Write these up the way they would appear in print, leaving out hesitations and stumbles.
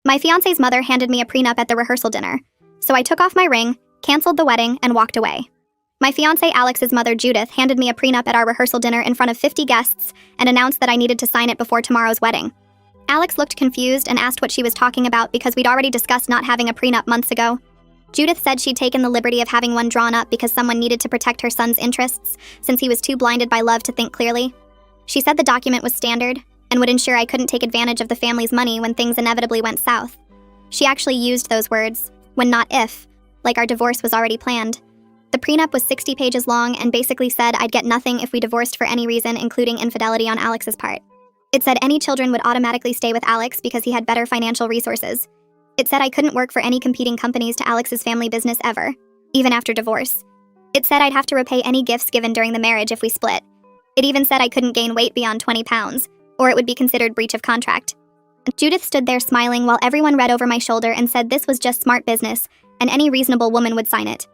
My fiancé's mother handed me a prenup at the rehearsal dinner, so I took off my ring, canceled the wedding, and walked away. My fiancé Alex's mother, Judith, handed me a prenup at our rehearsal dinner in front of 50 guests and announced that I needed to sign it before tomorrow's wedding. Alex looked confused and asked what she was talking about because we'd already discussed not having a prenup months ago. Judith said she'd taken the liberty of having one drawn up because someone needed to protect her son's interests since he was too blinded by love to think clearly. She said the document was standard and would ensure I couldn't take advantage of the family's money when things inevitably went south. She actually used those words, when not if, like our divorce was already planned. The prenup was 60 pages long and basically said I'd get nothing if we divorced for any reason, including infidelity on Alex's part. It said any children would automatically stay with Alex because he had better financial resources. It said I couldn't work for any competing companies to Alex's family business ever, even after divorce. It said I'd have to repay any gifts given during the marriage if we split. It even said I couldn't gain weight beyond 20 pounds, or it would be considered breach of contract. Judith stood there smiling while everyone read over my shoulder and said this was just smart business, and any reasonable woman would sign it.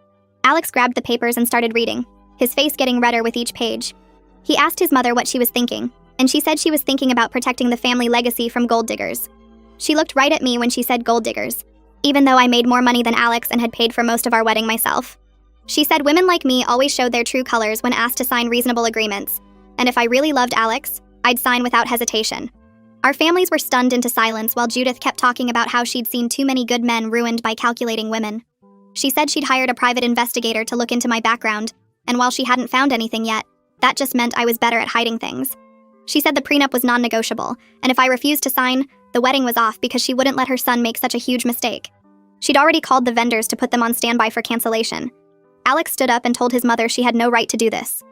Alex grabbed the papers and started reading, his face getting redder with each page. He asked his mother what she was thinking, and she said she was thinking about protecting the family legacy from gold diggers. She looked right at me when she said gold diggers, even though I made more money than Alex and had paid for most of our wedding myself. She said women like me always showed their true colors when asked to sign reasonable agreements, and if I really loved Alex, I'd sign without hesitation. Our families were stunned into silence while Judith kept talking about how she'd seen too many good men ruined by calculating women. She said she'd hired a private investigator to look into my background, and while she hadn't found anything yet, that just meant I was better at hiding things. She said the prenup was non-negotiable, and if I refused to sign, the wedding was off because she wouldn't let her son make such a huge mistake. She'd already called the vendors to put them on standby for cancellation. Alex stood up and told his mother she had no right to do this.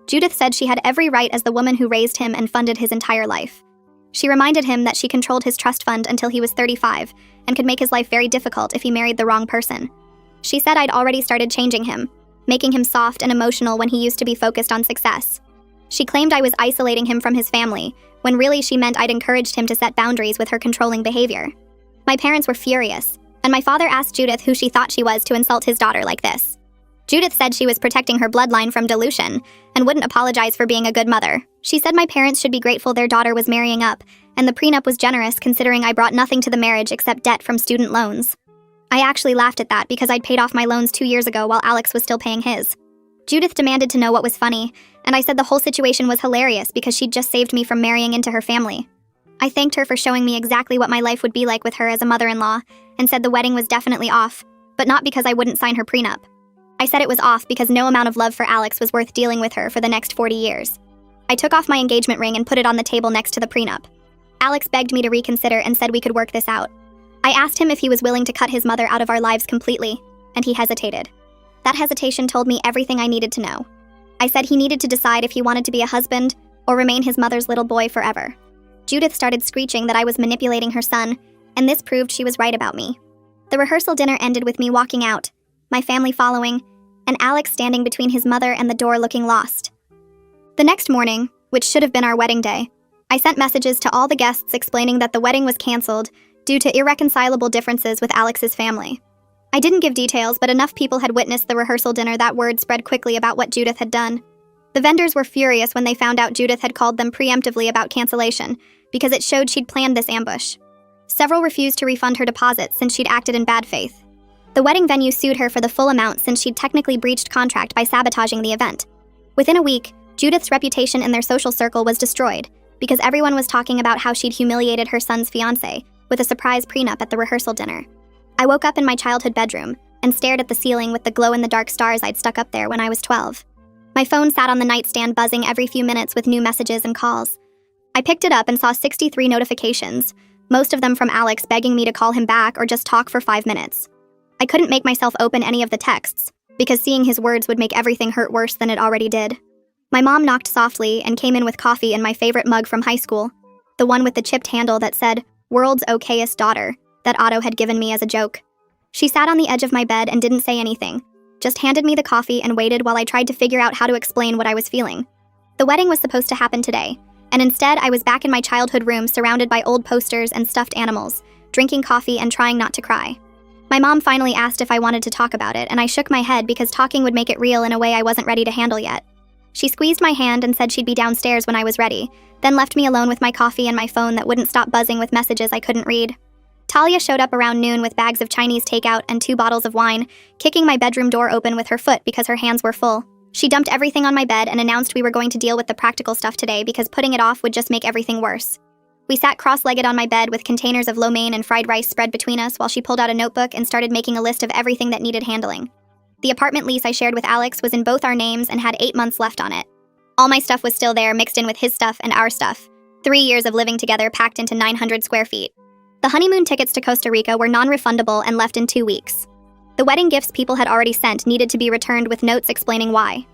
Judith said she had every right as the woman who raised him and funded his entire life. She reminded him that she controlled his trust fund until he was 35 and could make his life very difficult if he married the wrong person. She said I'd already started changing him, making him soft and emotional when he used to be focused on success. She claimed I was isolating him from his family, when really she meant I'd encouraged him to set boundaries with her controlling behavior. My parents were furious, and my father asked Judith who she thought she was to insult his daughter like this. Judith said she was protecting her bloodline from dilution and wouldn't apologize for being a good mother. She said my parents should be grateful their daughter was marrying up, and the prenup was generous considering I brought nothing to the marriage except debt from student loans. I actually laughed at that because I'd paid off my loans 2 years ago while Alex was still paying his. Judith demanded to know what was funny, and I said the whole situation was hilarious because she'd just saved me from marrying into her family. I thanked her for showing me exactly what my life would be like with her as a mother-in-law, and said the wedding was definitely off, but not because I wouldn't sign her prenup. I said it was off because no amount of love for Alex was worth dealing with her for the next 40 years. I took off my engagement ring and put it on the table next to the prenup. Alex begged me to reconsider and said we could work this out. I asked him if he was willing to cut his mother out of our lives completely, and he hesitated. That hesitation told me everything I needed to know. I said he needed to decide if he wanted to be a husband or remain his mother's little boy forever. Judith started screeching that I was manipulating her son, and this proved she was right about me. The rehearsal dinner ended with me walking out, my family following, and Alex standing between his mother and the door looking lost. The next morning, which should have been our wedding day, I sent messages to all the guests explaining that the wedding was canceled due to irreconcilable differences with Alex's family. I didn't give details, but enough people had witnessed the rehearsal dinner that word spread quickly about what Judith had done. The vendors were furious when they found out Judith had called them preemptively about cancellation, because it showed she'd planned this ambush. Several refused to refund her deposits since she'd acted in bad faith. The wedding venue sued her for the full amount since she'd technically breached contract by sabotaging the event. Within a week, Judith's reputation in their social circle was destroyed, because everyone was talking about how she'd humiliated her son's fiancé with a surprise prenup at the rehearsal dinner. I woke up in my childhood bedroom and stared at the ceiling with the glow-in-the-dark stars I'd stuck up there when I was 12. My phone sat on the nightstand buzzing every few minutes with new messages and calls. I picked it up and saw 63 notifications, most of them from Alex begging me to call him back or just talk for 5 minutes. I couldn't make myself open any of the texts, because seeing his words would make everything hurt worse than it already did. My mom knocked softly and came in with coffee in my favorite mug from high school, the one with the chipped handle that said, "World's okayest daughter," that Otto had given me as a joke. She sat on the edge of my bed and didn't say anything, just handed me the coffee and waited while I tried to figure out how to explain what I was feeling. The wedding was supposed to happen today, and instead I was back in my childhood room surrounded by old posters and stuffed animals, drinking coffee and trying not to cry. My mom finally asked if I wanted to talk about it, and I shook my head because talking would make it real in a way I wasn't ready to handle yet. She squeezed my hand and said she'd be downstairs when I was ready, then left me alone with my coffee and my phone that wouldn't stop buzzing with messages I couldn't read. Talia showed up around noon with bags of Chinese takeout and 2 bottles of wine, kicking my bedroom door open with her foot because her hands were full. She dumped everything on my bed and announced we were going to deal with the practical stuff today because putting it off would just make everything worse. We sat cross-legged on my bed with containers of lo mein and fried rice spread between us while she pulled out a notebook and started making a list of everything that needed handling. The apartment lease I shared with Alex was in both our names and had 8 months left on it. All my stuff was still there, mixed in with his stuff and our stuff. 3 years of living together packed into 900 square feet. The honeymoon tickets to Costa Rica were non-refundable and left in 2 weeks. The wedding gifts people had already sent needed to be returned with notes explaining why.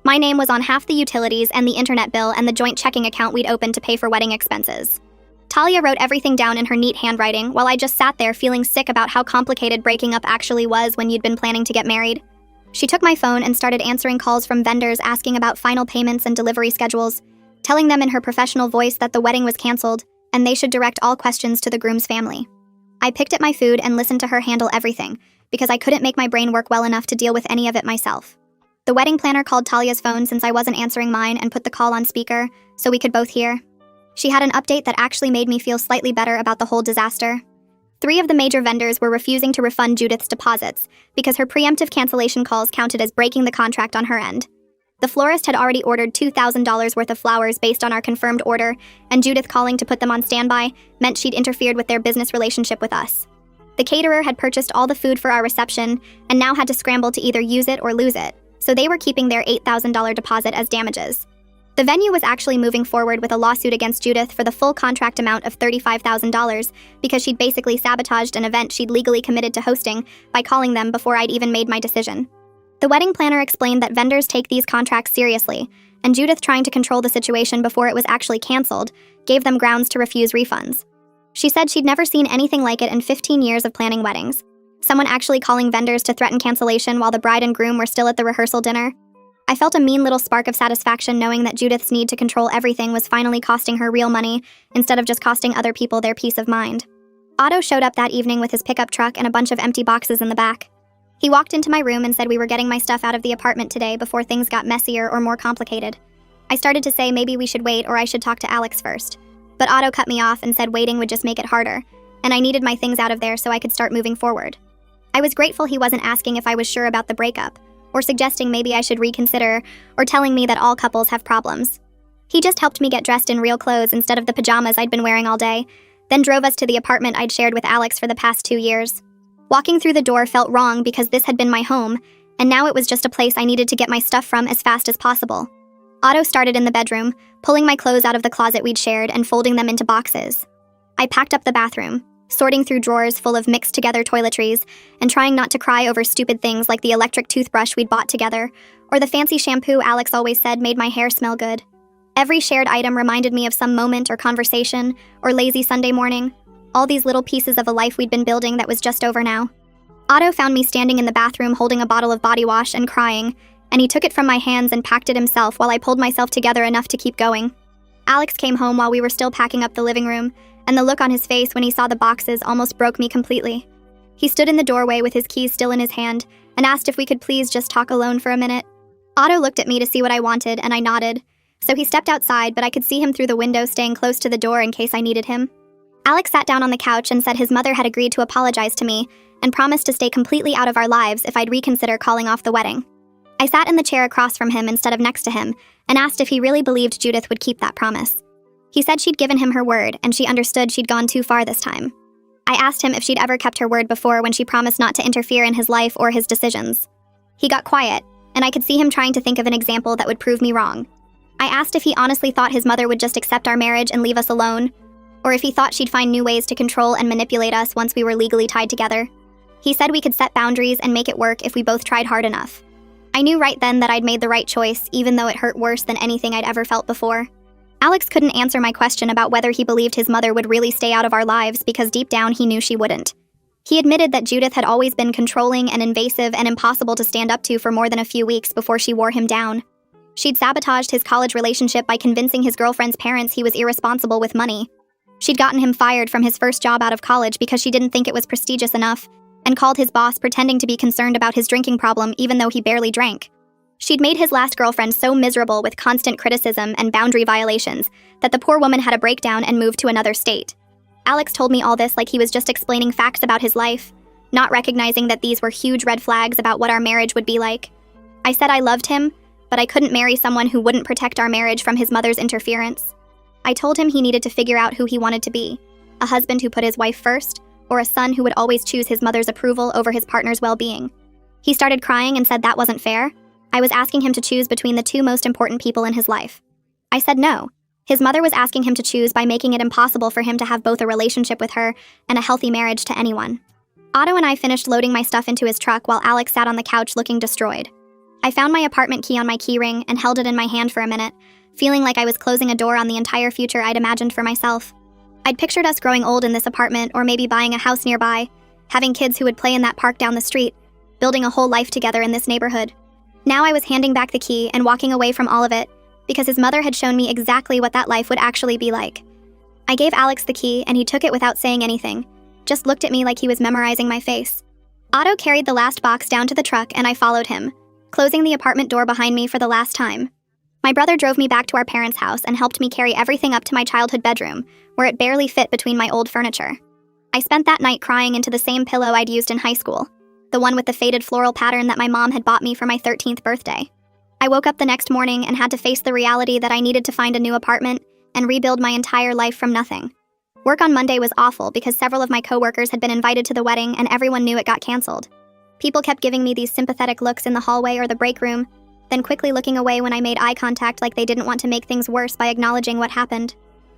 My name was on half the utilities and the internet bill and the joint checking account we'd opened to pay for wedding expenses. Talia wrote everything down in her neat handwriting while I just sat there feeling sick about how complicated breaking up actually was when you'd been planning to get married. She took my phone and started answering calls from vendors asking about final payments and delivery schedules, telling them in her professional voice that the wedding was canceled and they should direct all questions to the groom's family. I picked at my food and listened to her handle everything because I couldn't make my brain work well enough to deal with any of it myself. The wedding planner called Talia's phone since I wasn't answering mine and put the call on speaker so we could both hear. She had an update that actually made me feel slightly better about the whole disaster. 3 of the major vendors were refusing to refund Judith's deposits because her preemptive cancellation calls counted as breaking the contract on her end. The florist had already ordered $2,000 worth of flowers based on our confirmed order, and Judith calling to put them on standby meant she'd interfered with their business relationship with us. The caterer had purchased all the food for our reception and now had to scramble to either use it or lose it, so they were keeping their $8,000 deposit as damages. The venue was actually moving forward with a lawsuit against Judith for the full contract amount of $35,000 because she'd basically sabotaged an event she'd legally committed to hosting by calling them before I'd even made my decision. The wedding planner explained that vendors take these contracts seriously, and Judith trying to control the situation before it was actually canceled gave them grounds to refuse refunds. She said she'd never seen anything like it in 15 years of planning weddings. Someone actually calling vendors to threaten cancellation while the bride and groom were still at the rehearsal dinner. I felt a mean little spark of satisfaction knowing that Judith's need to control everything was finally costing her real money instead of just costing other people their peace of mind. Otto showed up that evening with his pickup truck and a bunch of empty boxes in the back. He walked into my room and said we were getting my stuff out of the apartment today before things got messier or more complicated. I started to say maybe we should wait or I should talk to Alex first. But Otto cut me off and said waiting would just make it harder, and I needed my things out of there so I could start moving forward. I was grateful he wasn't asking if I was sure about the breakup, or suggesting maybe I should reconsider, or telling me that all couples have problems. He just helped me get dressed in real clothes instead of the pajamas I'd been wearing all day, then drove us to the apartment I'd shared with Alex for the past 2 years. Walking through the door felt wrong because this had been my home, and now it was just a place I needed to get my stuff from as fast as possible. Otto started in the bedroom, pulling my clothes out of the closet we'd shared and folding them into boxes. I packed up the bathroom, sorting through drawers full of mixed-together toiletries and trying not to cry over stupid things like the electric toothbrush we'd bought together or the fancy shampoo Alex always said made my hair smell good. Every shared item reminded me of some moment or conversation or lazy Sunday morning, all these little pieces of a life we'd been building that was just over now. Otto found me standing in the bathroom holding a bottle of body wash and crying, and he took it from my hands and packed it himself while I pulled myself together enough to keep going. Alex came home while we were still packing up the living room, and the look on his face when he saw the boxes almost broke me completely. He stood in the doorway with his keys still in his hand and asked if we could please just talk alone for a minute. Otto looked at me to see what I wanted, and I nodded. So he stepped outside, but I could see him through the window staying close to the door in case I needed him. Alex sat down on the couch and said his mother had agreed to apologize to me and promised to stay completely out of our lives if I'd reconsider calling off the wedding. I sat in the chair across from him instead of next to him and asked if he really believed Judith would keep that promise. He said she'd given him her word and she understood she'd gone too far this time. I asked him if she'd ever kept her word before when she promised not to interfere in his life or his decisions. He got quiet, and I could see him trying to think of an example that would prove me wrong. I asked if he honestly thought his mother would just accept our marriage and leave us alone, or if he thought she'd find new ways to control and manipulate us once we were legally tied together. He said we could set boundaries and make it work if we both tried hard enough. I knew right then that I'd made the right choice, even though it hurt worse than anything I'd ever felt before. Alex couldn't answer my question about whether he believed his mother would really stay out of our lives because deep down he knew she wouldn't. He admitted that Judith had always been controlling and invasive and impossible to stand up to for more than a few weeks before she wore him down. She'd sabotaged his college relationship by convincing his girlfriend's parents he was irresponsible with money. She'd gotten him fired from his first job out of college because she didn't think it was prestigious enough, and called his boss pretending to be concerned about his drinking problem even though he barely drank. She'd made his last girlfriend so miserable with constant criticism and boundary violations that the poor woman had a breakdown and moved to another state. Alex told me all this like he was just explaining facts about his life, not recognizing that these were huge red flags about what our marriage would be like. I said I loved him, but I couldn't marry someone who wouldn't protect our marriage from his mother's interference. I told him he needed to figure out who he wanted to be, a husband who put his wife first, or a son who would always choose his mother's approval over his partner's well-being. He started crying and said that wasn't fair. I was asking him to choose between the two most important people in his life. I said no. His mother was asking him to choose by making it impossible for him to have both a relationship with her and a healthy marriage to anyone. Otto and I finished loading my stuff into his truck while Alex sat on the couch looking destroyed. I found my apartment key on my keyring and held it in my hand for a minute, feeling like I was closing a door on the entire future I'd imagined for myself. I'd pictured us growing old in this apartment or maybe buying a house nearby, having kids who would play in that park down the street, building a whole life together in this neighborhood. Now I was handing back the key and walking away from all of it because his mother had shown me exactly what that life would actually be like. I gave Alex the key and he took it without saying anything, just looked at me like he was memorizing my face. Otto carried the last box down to the truck and I followed him, closing the apartment door behind me for the last time. My brother drove me back to our parents' house and helped me carry everything up to my childhood bedroom, where it barely fit between my old furniture. I spent that night crying into the same pillow I'd used in high school, the one with the faded floral pattern that my mom had bought me for my 13th birthday. I woke up the next morning and had to face the reality that I needed to find a new apartment and rebuild my entire life from nothing. Work on Monday was awful because several of my coworkers had been invited to the wedding and everyone knew it got canceled. People kept giving me these sympathetic looks in the hallway or the break room, then quickly looking away when I made eye contact like they didn't want to make things worse by acknowledging what happened.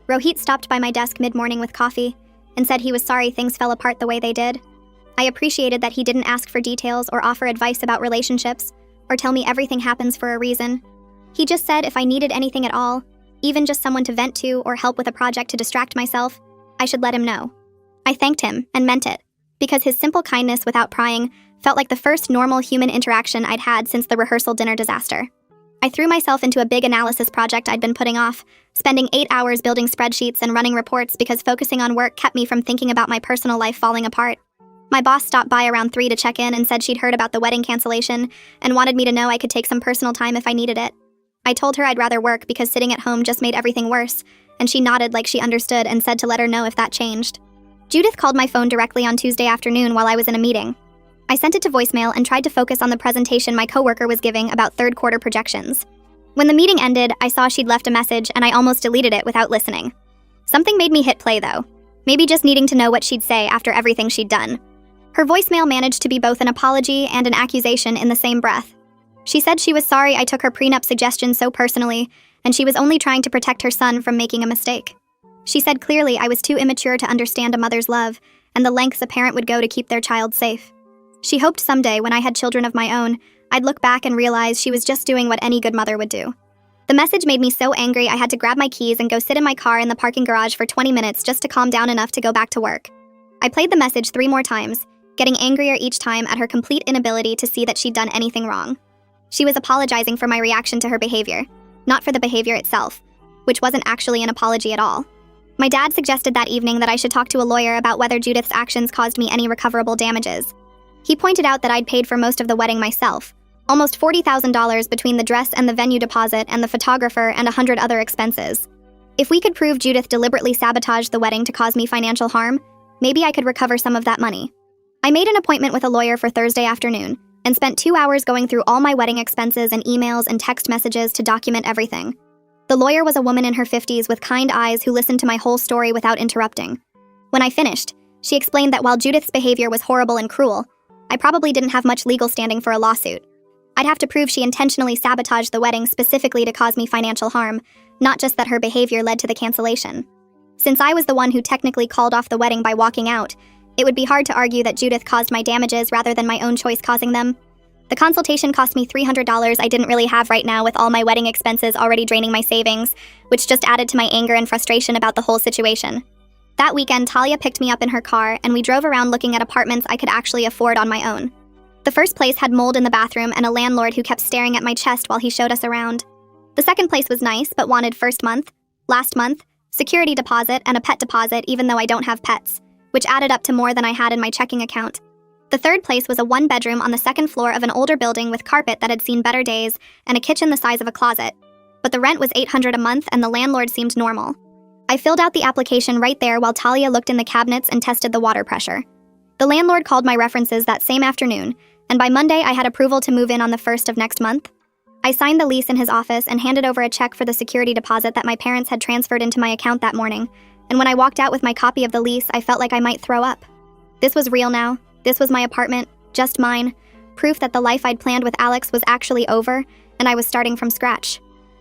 Rohit stopped by my desk mid-morning with coffee and said he was sorry things fell apart the way they did. I appreciated that he didn't ask for details or offer advice about relationships or tell me everything happens for a reason. He just said if I needed anything at all, even just someone to vent to or help with a project to distract myself, I should let him know. I thanked him and meant it, because his simple kindness without prying felt like the first normal human interaction I'd had since the rehearsal dinner disaster. I threw myself into a big analysis project I'd been putting off, spending 8 hours building spreadsheets and running reports because focusing on work kept me from thinking about my personal life falling apart. My boss stopped by around 3 to check in and said she'd heard about the wedding cancellation and wanted me to know I could take some personal time if I needed it. I told her I'd rather work because sitting at home just made everything worse, and she nodded like she understood and said to let her know if that changed. Judith called my phone directly on Tuesday afternoon while I was in a meeting. I sent it to voicemail and tried to focus on the presentation my coworker was giving about third quarter projections. When the meeting ended, I saw she'd left a message and I almost deleted it without listening. Something made me hit play though, maybe just needing to know what she'd say after everything she'd done. Her voicemail managed to be both an apology and an accusation in the same breath. She said she was sorry I took her prenup suggestion so personally, and she was only trying to protect her son from making a mistake. She said clearly I was too immature to understand a mother's love and the lengths a parent would go to keep their child safe. She hoped someday, when I had children of my own, I'd look back and realize she was just doing what any good mother would do. The message made me so angry I had to grab my keys and go sit in my car in the parking garage for 20 minutes just to calm down enough to go back to work. I played the message 3 more times, getting angrier each time at her complete inability to see that she'd done anything wrong. She was apologizing for my reaction to her behavior, not for the behavior itself, which wasn't actually an apology at all. My dad suggested that evening that I should talk to a lawyer about whether Judith's actions caused me any recoverable damages. He pointed out that I'd paid for most of the wedding myself, almost $40,000 between the dress and the venue deposit and the photographer and 100 other expenses. If we could prove Judith deliberately sabotaged the wedding to cause me financial harm, maybe I could recover some of that money. I made an appointment with a lawyer for Thursday afternoon and spent 2 hours going through all my wedding expenses and emails and text messages to document everything. The lawyer was a woman in her 50s with kind eyes who listened to my whole story without interrupting. When I finished, she explained that while Judith's behavior was horrible and cruel, I probably didn't have much legal standing for a lawsuit. I'd have to prove she intentionally sabotaged the wedding specifically to cause me financial harm, not just that her behavior led to the cancellation. Since I was the one who technically called off the wedding by walking out, it would be hard to argue that Judith caused my damages rather than my own choice causing them. The consultation cost me $300 I didn't really have right now with all my wedding expenses already draining my savings, which just added to my anger and frustration about the whole situation. That weekend, Talia picked me up in her car, and we drove around looking at apartments I could actually afford on my own. The first place had mold in the bathroom and a landlord who kept staring at my chest while he showed us around. The second place was nice, but wanted first month, last month, security deposit, and a pet deposit even though I don't have pets, which added up to more than I had in my checking account. The third place was a 1-bedroom on the second floor of an older building with carpet that had seen better days and a kitchen the size of a closet. But the rent was $800 a month and the landlord seemed normal. I filled out the application right there while Talia looked in the cabinets and tested the water pressure. The landlord called my references that same afternoon, and by Monday I had approval to move in on the 1st of next month. I signed the lease in his office and handed over a check for the security deposit that my parents had transferred into my account that morning, and when I walked out with my copy of the lease, I felt like I might throw up. This was real now. This was my apartment, just mine. Proof that the life I'd planned with Alex was actually over, and I was starting from scratch.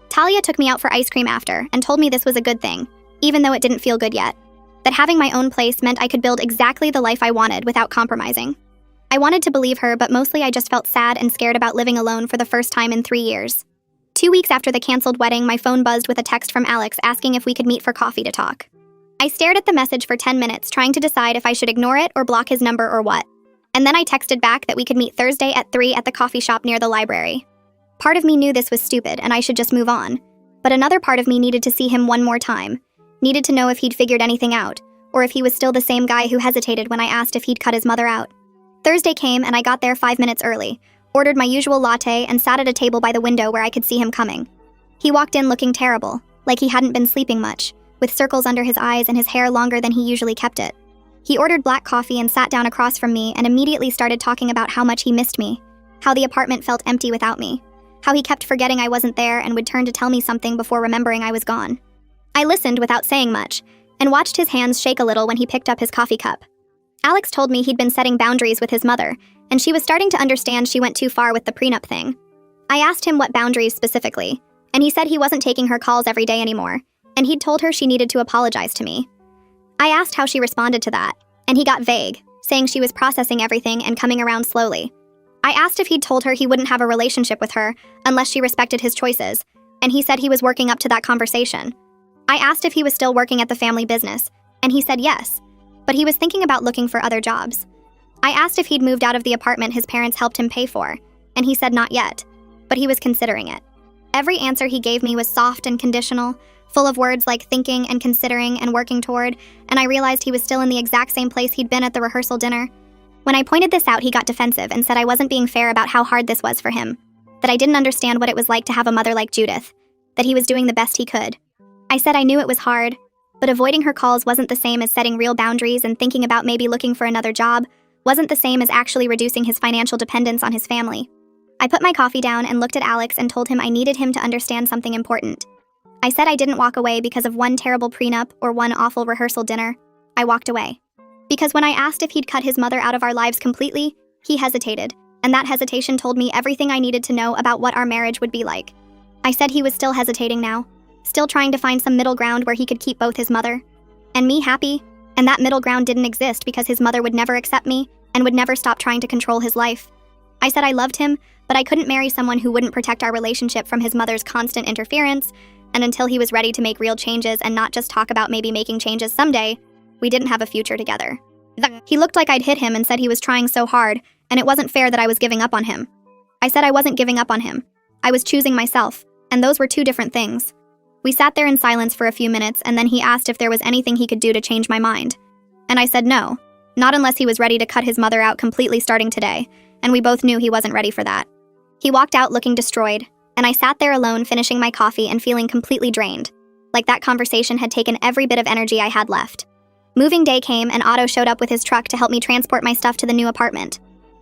Talia took me out for ice cream after and told me this was a good thing, even though it didn't feel good yet. That having my own place meant I could build exactly the life I wanted without compromising. I wanted to believe her, but mostly I just felt sad and scared about living alone for the first time in 3 years. 2 weeks after the canceled wedding, my phone buzzed with a text from Alex asking if we could meet for coffee to talk. I stared at the message for 10 minutes, trying to decide if I should ignore it or block his number or what. And then I texted back that we could meet Thursday at 3 at the coffee shop near the library. Part of me knew this was stupid and I should just move on. But another part of me needed to see him one more time. Needed to know if he'd figured anything out, or if he was still the same guy who hesitated when I asked if he'd cut his mother out. Thursday came and I got there 5 minutes early, ordered my usual latte, and sat at a table by the window where I could see him coming. He walked in looking terrible, like he hadn't been sleeping much, with circles under his eyes and his hair longer than he usually kept it. He ordered black coffee and sat down across from me and immediately started talking about how much he missed me, how the apartment felt empty without me, how he kept forgetting I wasn't there and would turn to tell me something before remembering I was gone. I listened without saying much, and watched his hands shake a little when he picked up his coffee cup. Alex told me he'd been setting boundaries with his mother, and she was starting to understand she went too far with the prenup thing. I asked him what boundaries specifically, and he said he wasn't taking her calls every day anymore, and he'd told her she needed to apologize to me. I asked how she responded to that, and he got vague, saying she was processing everything and coming around slowly. I asked if he'd told her he wouldn't have a relationship with her unless she respected his choices, and he said he was working up to that conversation. I asked if he was still working at the family business, and he said yes, but he was thinking about looking for other jobs. I asked if he'd moved out of the apartment his parents helped him pay for, and he said not yet, but he was considering it. Every answer he gave me was soft and conditional, full of words like thinking and considering and working toward, and I realized he was still in the exact same place he'd been at the rehearsal dinner. When I pointed this out, he got defensive and said I wasn't being fair about how hard this was for him, that I didn't understand what it was like to have a mother like Judith, that he was doing the best he could. I said I knew it was hard, but avoiding her calls wasn't the same as setting real boundaries, and thinking about maybe looking for another job wasn't the same as actually reducing his financial dependence on his family. I put my coffee down and looked at Alex and told him I needed him to understand something important. I said I didn't walk away because of one terrible prenup or one awful rehearsal dinner. I walked away. Because when I asked if he'd cut his mother out of our lives completely, he hesitated, and that hesitation told me everything I needed to know about what our marriage would be like. I said he was still hesitating now, still trying to find some middle ground where he could keep both his mother and me happy, and that middle ground didn't exist because his mother would never accept me and would never stop trying to control his life. I said I loved him, but I couldn't marry someone who wouldn't protect our relationship from his mother's constant interference, and until he was ready to make real changes and not just talk about maybe making changes someday, we didn't have a future together. He looked like I'd hit him and said he was trying so hard, and it wasn't fair that I was giving up on him. I said I wasn't giving up on him. I was choosing myself, and those were two different things. We sat there in silence for a few minutes, and then he asked if there was anything he could do to change my mind. And I said no, not unless he was ready to cut his mother out completely starting today, and we both knew he wasn't ready for that. He walked out looking destroyed, and I sat there alone finishing my coffee and feeling completely drained, like that conversation had taken every bit of energy I had left. Moving day came, and Otto showed up with his truck to help me transport my stuff to the new apartment.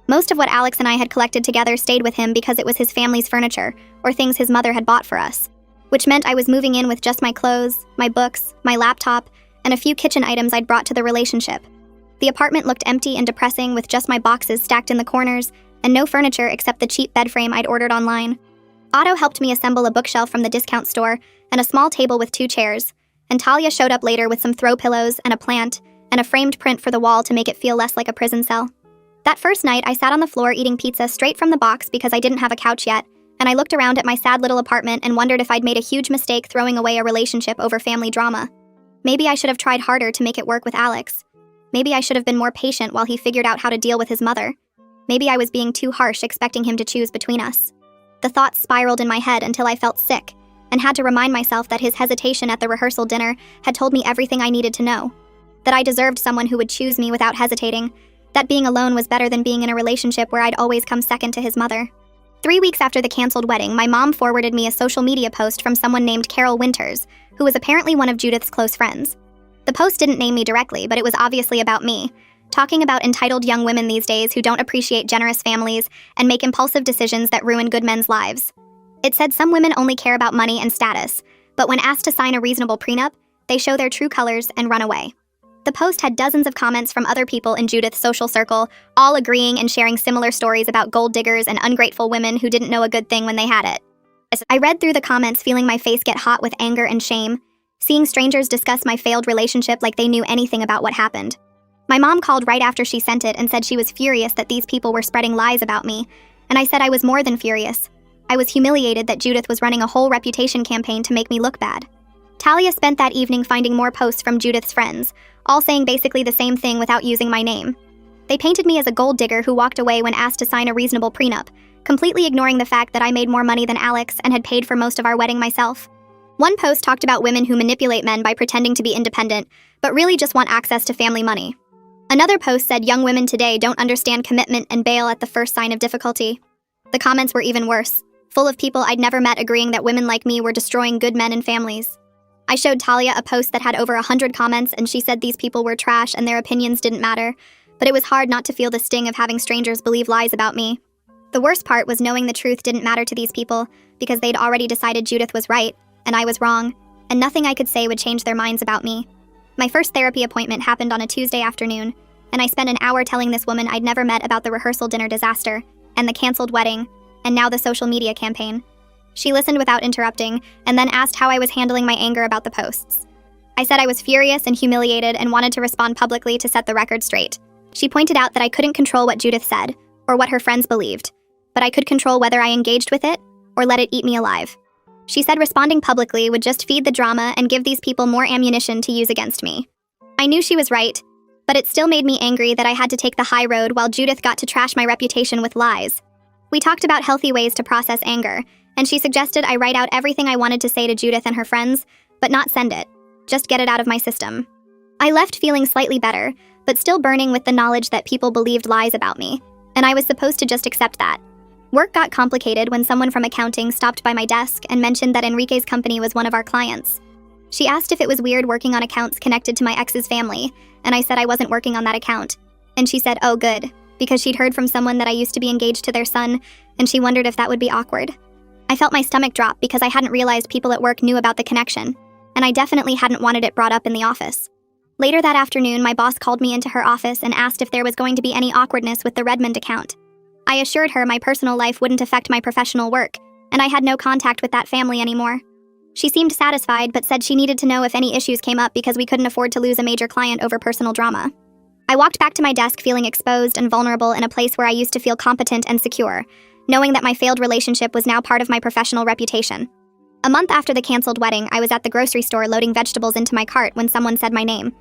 Most of what Alex and I had collected together stayed with him because it was his family's furniture, or things his mother had bought for us, which meant I was moving in with just my clothes, my books, my laptop, and a few kitchen items I'd brought to the relationship. The apartment looked empty and depressing with just my boxes stacked in the corners, and no furniture except the cheap bed frame I'd ordered online. Otto helped me assemble a bookshelf from the discount store and a small table with 2 chairs, and Talia showed up later with some throw pillows and a plant and a framed print for the wall to make it feel less like a prison cell. That first night, I sat on the floor eating pizza straight from the box because I didn't have a couch yet, and I looked around at my sad little apartment and wondered if I'd made a huge mistake throwing away a relationship over family drama. Maybe I should have tried harder to make it work with Alex. Maybe I should have been more patient while he figured out how to deal with his mother. Maybe I was being too harsh expecting him to choose between us. The thoughts spiraled in my head until I felt sick, and had to remind myself that his hesitation at the rehearsal dinner had told me everything I needed to know. That I deserved someone who would choose me without hesitating. That being alone was better than being in a relationship where I'd always come second to his mother. 3 weeks after the canceled wedding, my mom forwarded me a social media post from someone named Carol Winters, who was apparently one of Judith's close friends. The post didn't name me directly, but it was obviously about me, talking about entitled young women these days who don't appreciate generous families and make impulsive decisions that ruin good men's lives. It said some women only care about money and status, but when asked to sign a reasonable prenup, they show their true colors and run away. The post had dozens of comments from other people in Judith's social circle, all agreeing and sharing similar stories about gold diggers and ungrateful women who didn't know a good thing when they had it. I read through the comments feeling my face get hot with anger and shame, seeing strangers discuss my failed relationship like they knew anything about what happened. My mom called right after she sent it and said she was furious that these people were spreading lies about me, and I said I was more than furious. I was humiliated that Judith was running a whole reputation campaign to make me look bad. Talia spent that evening finding more posts from Judith's friends, all saying basically the same thing without using my name. They painted me as a gold digger who walked away when asked to sign a reasonable prenup, completely ignoring the fact that I made more money than Alex and had paid for most of our wedding myself. One post talked about women who manipulate men by pretending to be independent, but really just want access to family money. Another post said young women today don't understand commitment and bail at the first sign of difficulty. The comments were even worse, full of people I'd never met agreeing that women like me were destroying good men and families. I showed Talia a post that had over 100 comments, and she said these people were trash and their opinions didn't matter, but it was hard not to feel the sting of having strangers believe lies about me. The worst part was knowing the truth didn't matter to these people because they'd already decided Judith was right, and I was wrong, and nothing I could say would change their minds about me. My first therapy appointment happened on a Tuesday afternoon, and I spent an hour telling this woman I'd never met about the rehearsal dinner disaster, and the canceled wedding, and now the social media campaign. She listened without interrupting, and then asked how I was handling my anger about the posts. I said I was furious and humiliated and wanted to respond publicly to set the record straight. She pointed out that I couldn't control what Judith said, or what her friends believed, but I could control whether I engaged with it, or let it eat me alive. She said responding publicly would just feed the drama and give these people more ammunition to use against me. I knew she was right, but it still made me angry that I had to take the high road while Judith got to trash my reputation with lies. We talked about healthy ways to process anger, and she suggested I write out everything I wanted to say to Judith and her friends, but not send it. Just get it out of my system. I left feeling slightly better, but still burning with the knowledge that people believed lies about me, and I was supposed to just accept that. Work got complicated when someone from accounting stopped by my desk and mentioned that Enrique's company was one of our clients. She asked if it was weird working on accounts connected to my ex's family, and I said I wasn't working on that account. And she said, oh good, because she'd heard from someone that I used to be engaged to their son, and she wondered if that would be awkward. I felt my stomach drop because I hadn't realized people at work knew about the connection, and I definitely hadn't wanted it brought up in the office. Later that afternoon, my boss called me into her office and asked if there was going to be any awkwardness with the Redmond account. I assured her my personal life wouldn't affect my professional work, and I had no contact with that family anymore. She seemed satisfied, but said she needed to know if any issues came up because we couldn't afford to lose a major client over personal drama. I walked back to my desk feeling exposed and vulnerable in a place where I used to feel competent and secure, knowing that my failed relationship was now part of my professional reputation. A month after the canceled wedding, I was at the grocery store loading vegetables into my cart when someone said my name.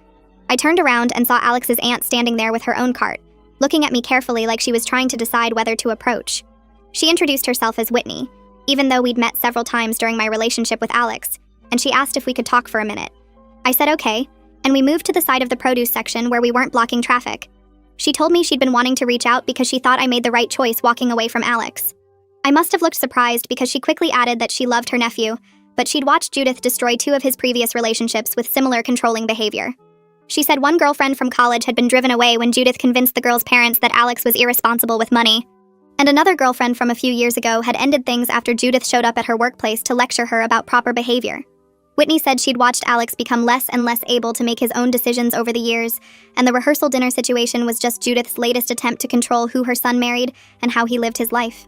I turned around and saw Alex's aunt standing there with her own cart, looking at me carefully like she was trying to decide whether to approach. She introduced herself as Whitney, even though we'd met several times during my relationship with Alex, and she asked if we could talk for a minute. I said okay, and we moved to the side of the produce section where we weren't blocking traffic. She told me she'd been wanting to reach out because she thought I made the right choice walking away from Alex. I must have looked surprised because she quickly added that she loved her nephew, but she'd watched Judith destroy 2 of his previous relationships with similar controlling behavior. She said one girlfriend from college had been driven away when Judith convinced the girl's parents that Alex was irresponsible with money, and another girlfriend from a few years ago had ended things after Judith showed up at her workplace to lecture her about proper behavior. Whitney said she'd watched Alex become less and less able to make his own decisions over the years, and the rehearsal dinner situation was just Judith's latest attempt to control who her son married and how he lived his life.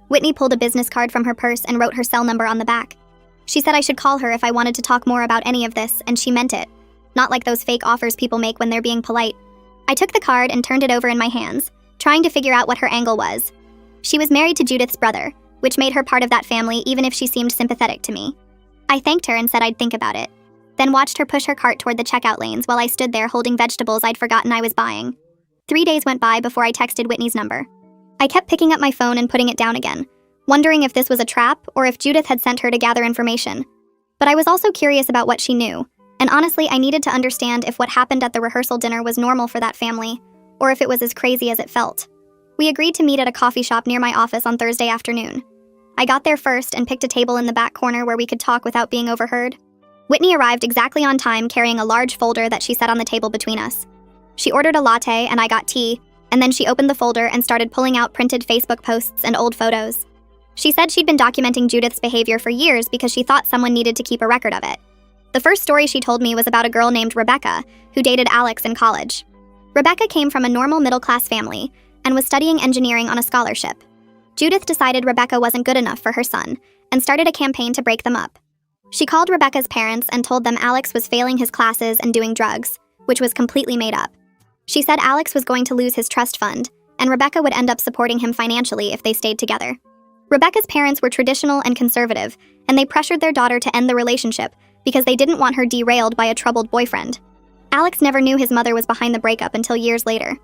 Whitney pulled a business card from her purse and wrote her cell number on the back. She said I should call her if I wanted to talk more about any of this, and she meant it. Not like those fake offers people make when they're being polite. I took the card and turned it over in my hands, trying to figure out what her angle was. She was married to Judith's brother, which made her part of that family even if she seemed sympathetic to me. I thanked her and said I'd think about it, then watched her push her cart toward the checkout lanes while I stood there holding vegetables I'd forgotten I was buying. 3 days went by before I texted Whitney's number. I kept picking up my phone and putting it down again, wondering if this was a trap or if Judith had sent her to gather information. But I was also curious about what she knew, and honestly I needed to understand if what happened at the rehearsal dinner was normal for that family, or if it was as crazy as it felt. We agreed to meet at a coffee shop near my office on Thursday afternoon. I got there first and picked a table in the back corner where we could talk without being overheard. Whitney arrived exactly on time carrying a large folder that she set on the table between us. She ordered a latte and I got tea, and then she opened the folder and started pulling out printed Facebook posts and old photos. She said she'd been documenting Judith's behavior for years because she thought someone needed to keep a record of it. The first story she told me was about a girl named Rebecca, who dated Alex in college. Rebecca came from a normal middle-class family and was studying engineering on a scholarship. Judith decided Rebecca wasn't good enough for her son and started a campaign to break them up. She called Rebecca's parents and told them Alex was failing his classes and doing drugs, which was completely made up. She said Alex was going to lose his trust fund, and Rebecca would end up supporting him financially if they stayed together. Rebecca's parents were traditional and conservative, and they pressured their daughter to end the relationship because they didn't want her derailed by a troubled boyfriend. Alex never knew his mother was behind the breakup until years later.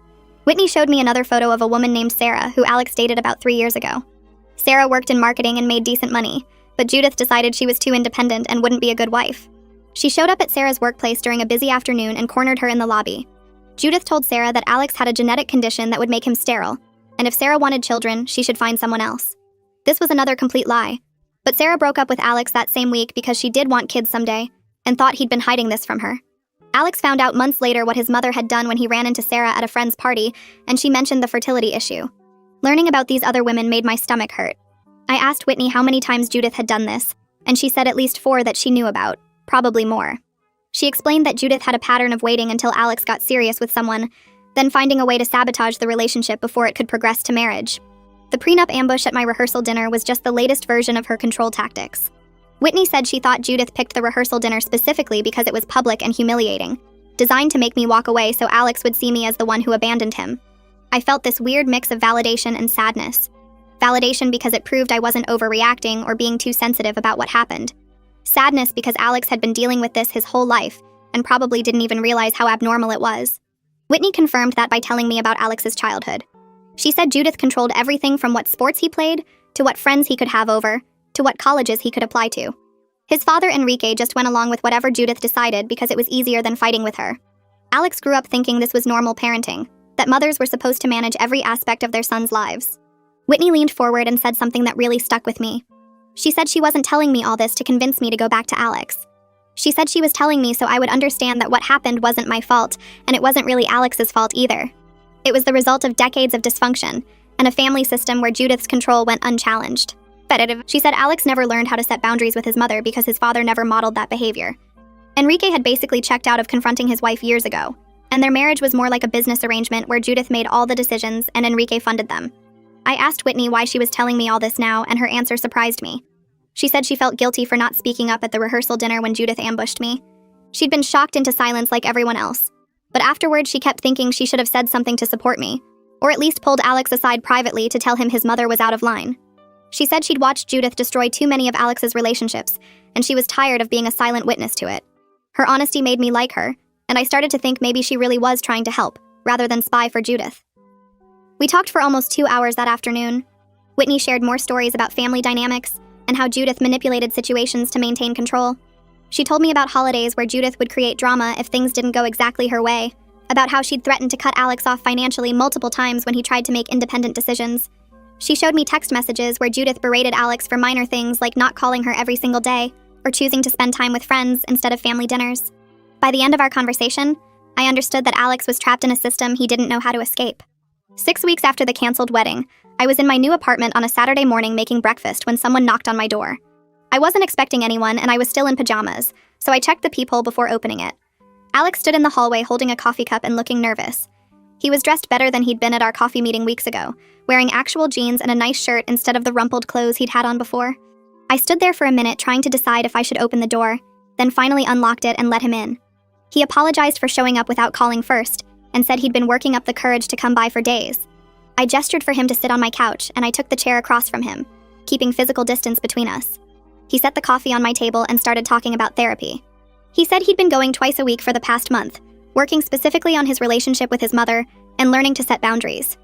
Whitney showed me another photo of a woman named Sarah who Alex dated about 3 years ago. Sarah worked in marketing and made decent money, but Judith decided she was too independent and wouldn't be a good wife. She showed up at Sarah's workplace during a busy afternoon and cornered her in the lobby. Judith told Sarah that Alex had a genetic condition that would make him sterile, and if Sarah wanted children, she should find someone else. This was another complete lie. But Sarah broke up with Alex that same week because she did want kids someday, and thought he'd been hiding this from her. Alex found out months later what his mother had done when he ran into Sarah at a friend's party, and she mentioned the fertility issue. Learning about these other women made my stomach hurt. I asked Whitney how many times Judith had done this, and she said at least 4 that she knew about, probably more. She explained that Judith had a pattern of waiting until Alex got serious with someone, then finding a way to sabotage the relationship before it could progress to marriage. The prenup ambush at my rehearsal dinner was just the latest version of her control tactics. Whitney said she thought Judith picked the rehearsal dinner specifically because it was public and humiliating, designed to make me walk away so Alex would see me as the one who abandoned him. I felt this weird mix of validation and sadness. Validation because it proved I wasn't overreacting or being too sensitive about what happened. Sadness because Alex had been dealing with this his whole life and probably didn't even realize how abnormal it was. Whitney confirmed that by telling me about Alex's childhood. She said Judith controlled everything from what sports he played, to what friends he could have over, to what colleges he could apply to. His father, Enrique, just went along with whatever Judith decided because it was easier than fighting with her. Alex grew up thinking this was normal parenting, that mothers were supposed to manage every aspect of their sons' lives. Whitney leaned forward and said something that really stuck with me. She said she wasn't telling me all this to convince me to go back to Alex. She said she was telling me so I would understand that what happened wasn't my fault, and it wasn't really Alex's fault either. It was the result of decades of dysfunction, and a family system where Judith's control went unchallenged. She said Alex never learned how to set boundaries with his mother because his father never modeled that behavior. Enrique had basically checked out of confronting his wife years ago, and their marriage was more like a business arrangement where Judith made all the decisions and Enrique funded them. I asked Whitney why she was telling me all this now, and her answer surprised me. She said she felt guilty for not speaking up at the rehearsal dinner when Judith ambushed me. She'd been shocked into silence like everyone else, but afterward she kept thinking she should have said something to support me, or at least pulled Alex aside privately to tell him his mother was out of line. She said she'd watched Judith destroy too many of Alex's relationships, and she was tired of being a silent witness to it. Her honesty made me like her, and I started to think maybe she really was trying to help, rather than spy for Judith. We talked for almost 2 hours that afternoon. Whitney shared more stories about family dynamics and how Judith manipulated situations to maintain control. She told me about holidays where Judith would create drama if things didn't go exactly her way, about how she'd threatened to cut Alex off financially multiple times when he tried to make independent decisions. She showed me text messages where Judith berated Alex for minor things like not calling her every single day or choosing to spend time with friends instead of family dinners. By the end of our conversation, I understood that Alex was trapped in a system he didn't know how to escape. 6 weeks after the canceled wedding, I was in my new apartment on a Saturday morning making breakfast when someone knocked on my door. I wasn't expecting anyone and I was still in pajamas, so I checked the peephole before opening it. Alex stood in the hallway holding a coffee cup and looking nervous. He was dressed better than he'd been at our coffee meeting weeks ago, wearing actual jeans and a nice shirt instead of the rumpled clothes he'd had on before. I stood there for a minute trying to decide if I should open the door, then finally unlocked it and let him in. He apologized for showing up without calling first, and said he'd been working up the courage to come by for days. I gestured for him to sit on my couch, and I took the chair across from him, keeping physical distance between us. He set the coffee on my table and started talking about therapy. He said he'd been going twice a week for the past month, working specifically on his relationship with his mother and learning to set boundaries.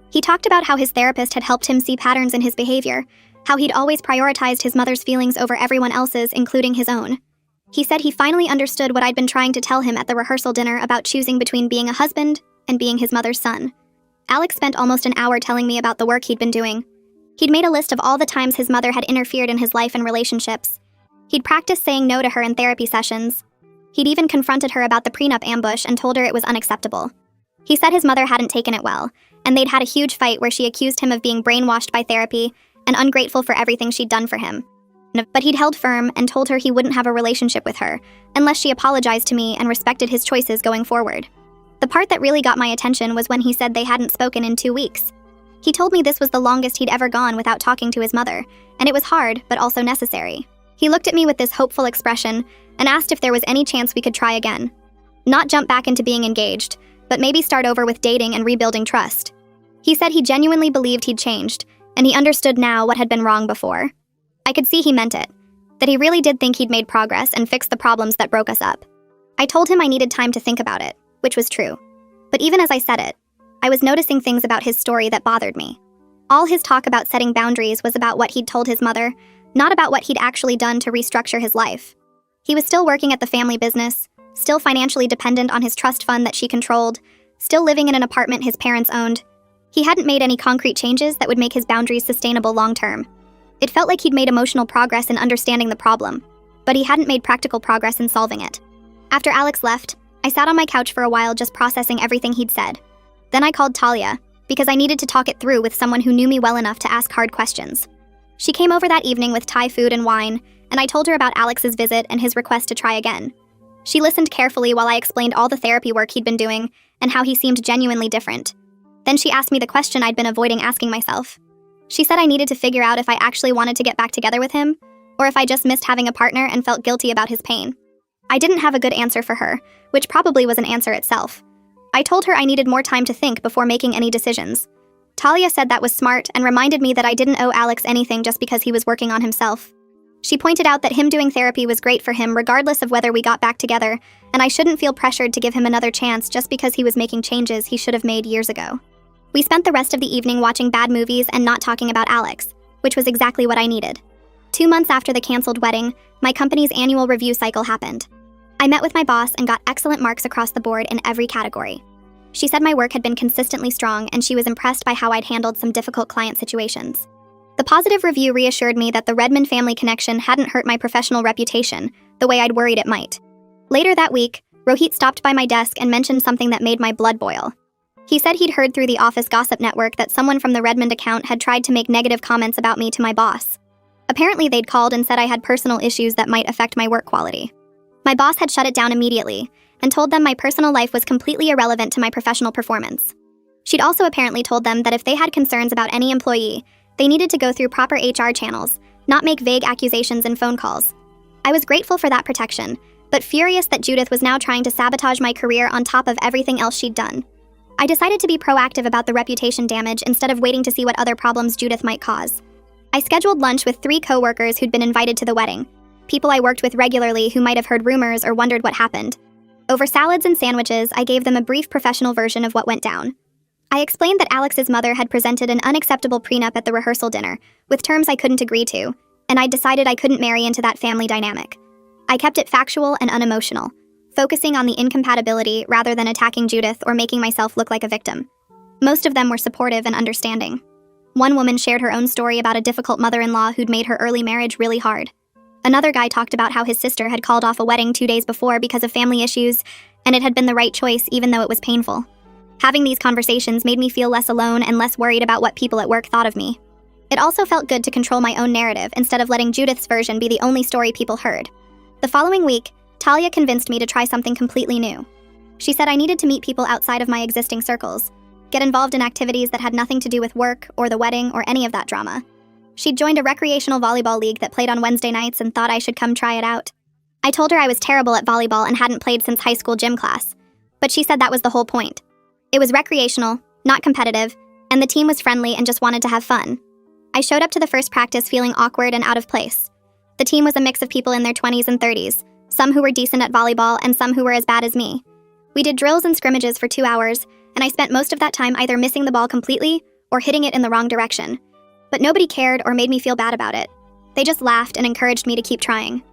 He talked about how his therapist had helped him see patterns in his behavior, how he'd always prioritized his mother's feelings over everyone else's, including his own. He said he finally understood what I'd been trying to tell him at the rehearsal dinner about choosing between being a husband and being his mother's son. Alex spent almost an hour telling me about the work he'd been doing. He'd made a list of all the times his mother had interfered in his life and relationships. He'd practiced saying no to her in therapy sessions. He'd even confronted her about the prenup ambush and told her it was unacceptable. He said his mother hadn't taken it well, and they'd had a huge fight where she accused him of being brainwashed by therapy and ungrateful for everything she'd done for him. But he'd held firm and told her he wouldn't have a relationship with her unless she apologized to me and respected his choices going forward. The part that really got my attention was when he said they hadn't spoken in 2 weeks. He told me this was the longest he'd ever gone without talking to his mother, and it was hard, but also necessary. He looked at me with this hopeful expression and asked if there was any chance we could try again. Not jump back into being engaged, but maybe start over with dating and rebuilding trust. He said he genuinely believed he'd changed, and he understood now what had been wrong before. I could see he meant it, that he really did think he'd made progress and fixed the problems that broke us up. I told him I needed time to think about it, which was true. But even as I said it, I was noticing things about his story that bothered me. All his talk about setting boundaries was about what he'd told his mother, not about what he'd actually done to restructure his life. He was still working at the family business, still financially dependent on his trust fund that she controlled, still living in an apartment his parents owned. He hadn't made any concrete changes that would make his boundaries sustainable long-term. It felt like he'd made emotional progress in understanding the problem, but he hadn't made practical progress in solving it. After Alex left, I sat on my couch for a while just processing everything he'd said. Then I called Talia, because I needed to talk it through with someone who knew me well enough to ask hard questions. She came over that evening with Thai food and wine, and I told her about Alex's visit and his request to try again. She listened carefully while I explained all the therapy work he'd been doing and how he seemed genuinely different. Then she asked me the question I'd been avoiding asking myself. She said I needed to figure out if I actually wanted to get back together with him, or if I just missed having a partner and felt guilty about his pain. I didn't have a good answer for her, which probably was an answer itself. I told her I needed more time to think before making any decisions. Talia said that was smart and reminded me that I didn't owe Alex anything just because he was working on himself. She pointed out that him doing therapy was great for him regardless of whether we got back together, and I shouldn't feel pressured to give him another chance just because he was making changes he should have made years ago. We spent the rest of the evening watching bad movies and not talking about Alex, which was exactly what I needed. 2 months after the canceled wedding, my company's annual review cycle happened. I met with my boss and got excellent marks across the board in every category. She said my work had been consistently strong and she was impressed by how I'd handled some difficult client situations. The positive review reassured me that the Redmond family connection hadn't hurt my professional reputation the way I'd worried it might. Later that week, Rohit stopped by my desk and mentioned something that made my blood boil. He said he'd heard through the office gossip network that someone from the Redmond account had tried to make negative comments about me to my boss. Apparently they'd called and said I had personal issues that might affect my work quality. My boss had shut it down immediately and told them my personal life was completely irrelevant to my professional performance. She'd also apparently told them that if they had concerns about any employee, they needed to go through proper HR channels, not make vague accusations and phone calls. I was grateful for that protection, but furious that Judith was now trying to sabotage my career on top of everything else she'd done. I decided to be proactive about the reputation damage instead of waiting to see what other problems Judith might cause. I scheduled lunch with 3 coworkers who'd been invited to the wedding, people I worked with regularly who might have heard rumors or wondered what happened. Over salads and sandwiches, I gave them a brief professional version of what went down. I explained that Alex's mother had presented an unacceptable prenup at the rehearsal dinner, with terms I couldn't agree to, and I'd decided I couldn't marry into that family dynamic. I kept it factual and unemotional, focusing on the incompatibility rather than attacking Judith or making myself look like a victim. Most of them were supportive and understanding. One woman shared her own story about a difficult mother-in-law who'd made her early marriage really hard. Another guy talked about how his sister had called off a wedding 2 days before because of family issues, and it had been the right choice even though it was painful. Having these conversations made me feel less alone and less worried about what people at work thought of me. It also felt good to control my own narrative instead of letting Judith's version be the only story people heard. The following week, Talia convinced me to try something completely new. She said I needed to meet people outside of my existing circles, get involved in activities that had nothing to do with work or the wedding or any of that drama. She'd joined a recreational volleyball league that played on Wednesday nights and thought I should come try it out. I told her I was terrible at volleyball and hadn't played since high school gym class, but she said that was the whole point. It was recreational, not competitive, and the team was friendly and just wanted to have fun. I showed up to the first practice feeling awkward and out of place. The team was a mix of people in their 20s and 30s, some who were decent at volleyball and some who were as bad as me. We did drills and scrimmages for 2 hours, and I spent most of that time either missing the ball completely or hitting it in the wrong direction. But nobody cared or made me feel bad about it. They just laughed and encouraged me to keep trying.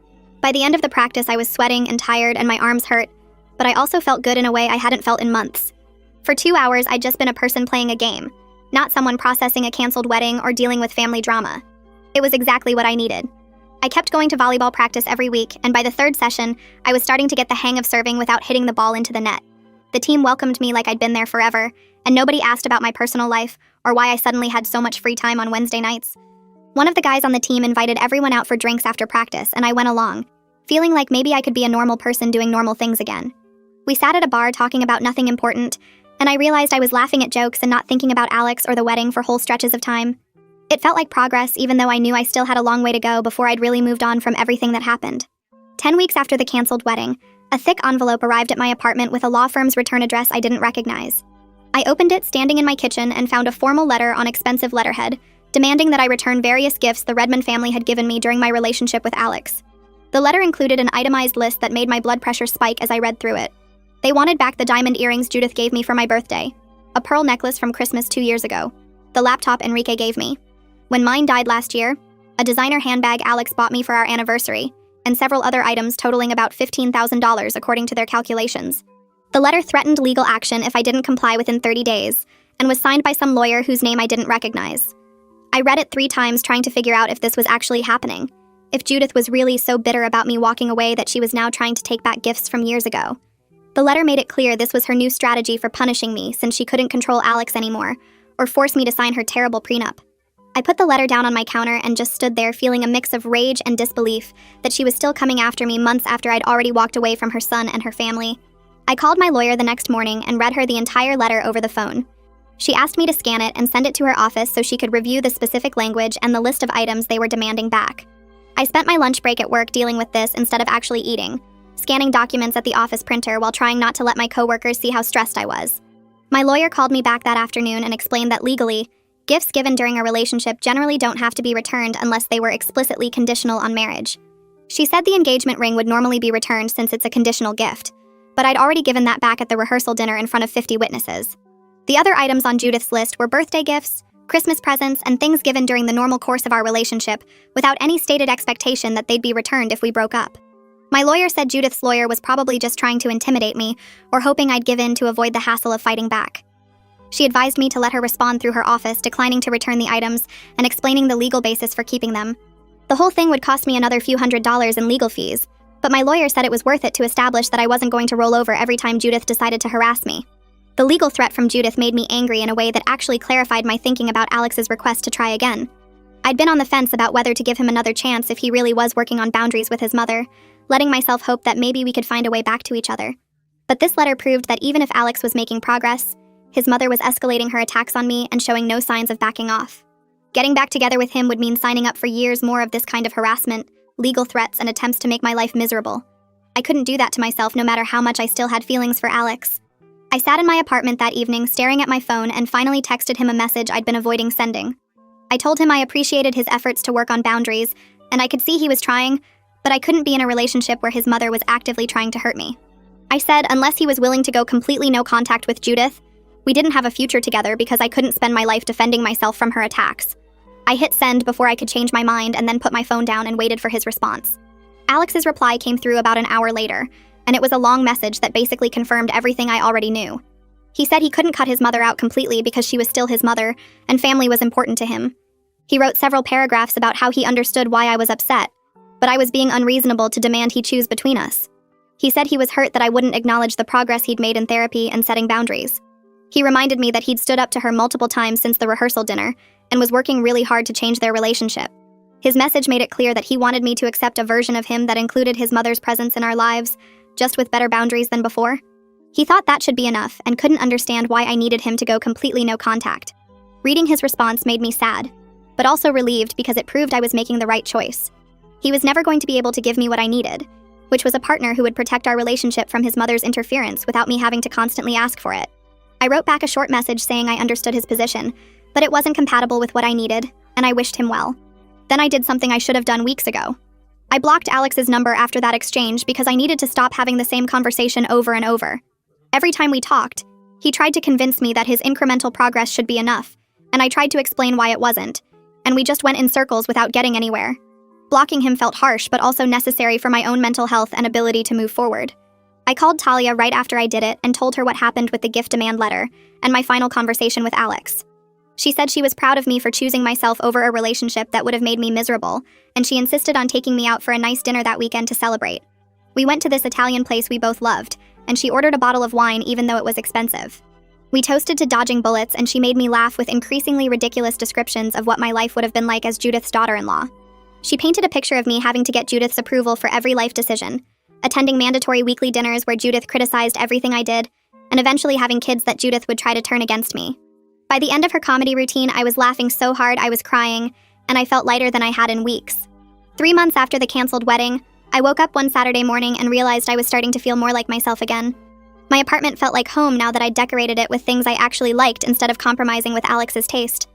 By the end of the practice, I was sweating and tired and my arms hurt, but I also felt good in a way I hadn't felt in months. For 2 hours, I'd just been a person playing a game, not someone processing a canceled wedding or dealing with family drama. It was exactly what I needed. I kept going to volleyball practice every week, and by the third session, I was starting to get the hang of serving without hitting the ball into the net. The team welcomed me like I'd been there forever, and nobody asked about my personal life or why I suddenly had so much free time on Wednesday nights. One of the guys on the team invited everyone out for drinks after practice, and I went along, feeling like maybe I could be a normal person doing normal things again. We sat at a bar talking about nothing important, and I realized I was laughing at jokes and not thinking about Alex or the wedding for whole stretches of time. It felt like progress, even though I knew I still had a long way to go before I'd really moved on from everything that happened. 10 weeks after the canceled wedding, a thick envelope arrived at my apartment with a law firm's return address I didn't recognize. I opened it standing in my kitchen and found a formal letter on expensive letterhead, demanding that I return various gifts the Redmond family had given me during my relationship with Alex. The letter included an itemized list that made my blood pressure spike as I read through it. They wanted back the diamond earrings Judith gave me for my birthday, a pearl necklace from Christmas 2 years ago, the laptop Enrique gave me. When mine died last year, a designer handbag Alex bought me for our anniversary, and several other items totaling about $15,000 according to their calculations. The letter threatened legal action if I didn't comply within 30 days, and was signed by some lawyer whose name I didn't recognize. I read it 3 times trying to figure out if this was actually happening, if Judith was really so bitter about me walking away that she was now trying to take back gifts from years ago. The letter made it clear this was her new strategy for punishing me since she couldn't control Alex anymore, or force me to sign her terrible prenup. I put the letter down on my counter and just stood there feeling a mix of rage and disbelief that she was still coming after me months after I'd already walked away from her son and her family. I called my lawyer the next morning and read her the entire letter over the phone. She asked me to scan it and send it to her office so she could review the specific language and the list of items they were demanding back. I spent my lunch break at work dealing with this instead of actually eating, scanning documents at the office printer while trying not to let my coworkers see how stressed I was. My lawyer called me back that afternoon and explained that legally, gifts given during a relationship generally don't have to be returned unless they were explicitly conditional on marriage. She said the engagement ring would normally be returned since it's a conditional gift, but I'd already given that back at the rehearsal dinner in front of 50 witnesses. The other items on Judith's list were birthday gifts, Christmas presents, and things given during the normal course of our relationship without any stated expectation that they'd be returned if we broke up. My lawyer said Judith's lawyer was probably just trying to intimidate me or hoping I'd give in to avoid the hassle of fighting back. She advised me to let her respond through her office, declining to return the items and explaining the legal basis for keeping them. The whole thing would cost me another few $100s in legal fees, but my lawyer said it was worth it to establish that I wasn't going to roll over every time Judith decided to harass me. The legal threat from Judith made me angry in a way that actually clarified my thinking about Alex's request to try again. I'd been on the fence about whether to give him another chance if he really was working on boundaries with his mother, letting myself hope that maybe we could find a way back to each other. But this letter proved that even if Alex was making progress, his mother was escalating her attacks on me and showing no signs of backing off. Getting back together with him would mean signing up for years more of this kind of harassment, legal threats, and attempts to make my life miserable. I couldn't do that to myself no matter how much I still had feelings for Alex. I sat in my apartment that evening staring at my phone and finally texted him a message I'd been avoiding sending. I told him I appreciated his efforts to work on boundaries, and I could see he was trying, but I couldn't be in a relationship where his mother was actively trying to hurt me. I said unless he was willing to go completely no contact with Judith, we didn't have a future together because I couldn't spend my life defending myself from her attacks. I hit send before I could change my mind and then put my phone down and waited for his response. Alex's reply came through about an hour later, and it was a long message that basically confirmed everything I already knew. He said he couldn't cut his mother out completely because she was still his mother, and family was important to him. He wrote several paragraphs about how he understood why I was upset, but I was being unreasonable to demand he choose between us. He said he was hurt that I wouldn't acknowledge the progress he'd made in therapy and setting boundaries. He reminded me that he'd stood up to her multiple times since the rehearsal dinner and was working really hard to change their relationship. His message made it clear that he wanted me to accept a version of him that included his mother's presence in our lives, just with better boundaries than before. He thought that should be enough and couldn't understand why I needed him to go completely no contact. Reading his response made me sad, but also relieved because it proved I was making the right choice. He was never going to be able to give me what I needed, which was a partner who would protect our relationship from his mother's interference without me having to constantly ask for it. I wrote back a short message saying I understood his position, but it wasn't compatible with what I needed, and I wished him well. Then I did something I should have done weeks ago. I blocked Alex's number after that exchange because I needed to stop having the same conversation over and over. Every time we talked, he tried to convince me that his incremental progress should be enough, and I tried to explain why it wasn't, and we just went in circles without getting anywhere. Blocking him felt harsh but also necessary for my own mental health and ability to move forward. I called Talia right after I did it and told her what happened with the gift demand letter and my final conversation with Alex. She said she was proud of me for choosing myself over a relationship that would have made me miserable, and she insisted on taking me out for a nice dinner that weekend to celebrate. We went to this Italian place we both loved, and she ordered a bottle of wine even though it was expensive. We toasted to dodging bullets, and she made me laugh with increasingly ridiculous descriptions of what my life would have been like as Judith's daughter-in-law. She painted a picture of me having to get Judith's approval for every life decision, attending mandatory weekly dinners where Judith criticized everything I did, and eventually having kids that Judith would try to turn against me. By the end of her comedy routine, I was laughing so hard I was crying, and I felt lighter than I had in weeks. 3 months after the canceled wedding, I woke up one Saturday morning and realized I was starting to feel more like myself again. My apartment felt like home now that I'd decorated it with things I actually liked instead of compromising with Alex's taste.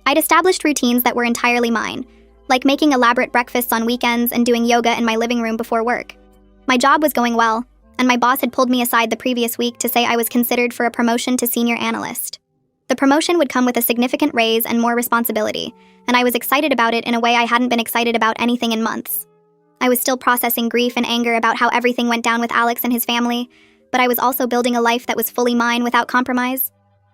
I'd established routines that were entirely mine, like making elaborate breakfasts on weekends and doing yoga in my living room before work. My job was going well, and my boss had pulled me aside the previous week to say I was considered for a promotion to senior analyst. The promotion would come with a significant raise and more responsibility, and I was excited about it in a way I hadn't been excited about anything in months. I was still processing grief and anger about how everything went down with Alex and his family, but I was also building a life that was fully mine without compromise.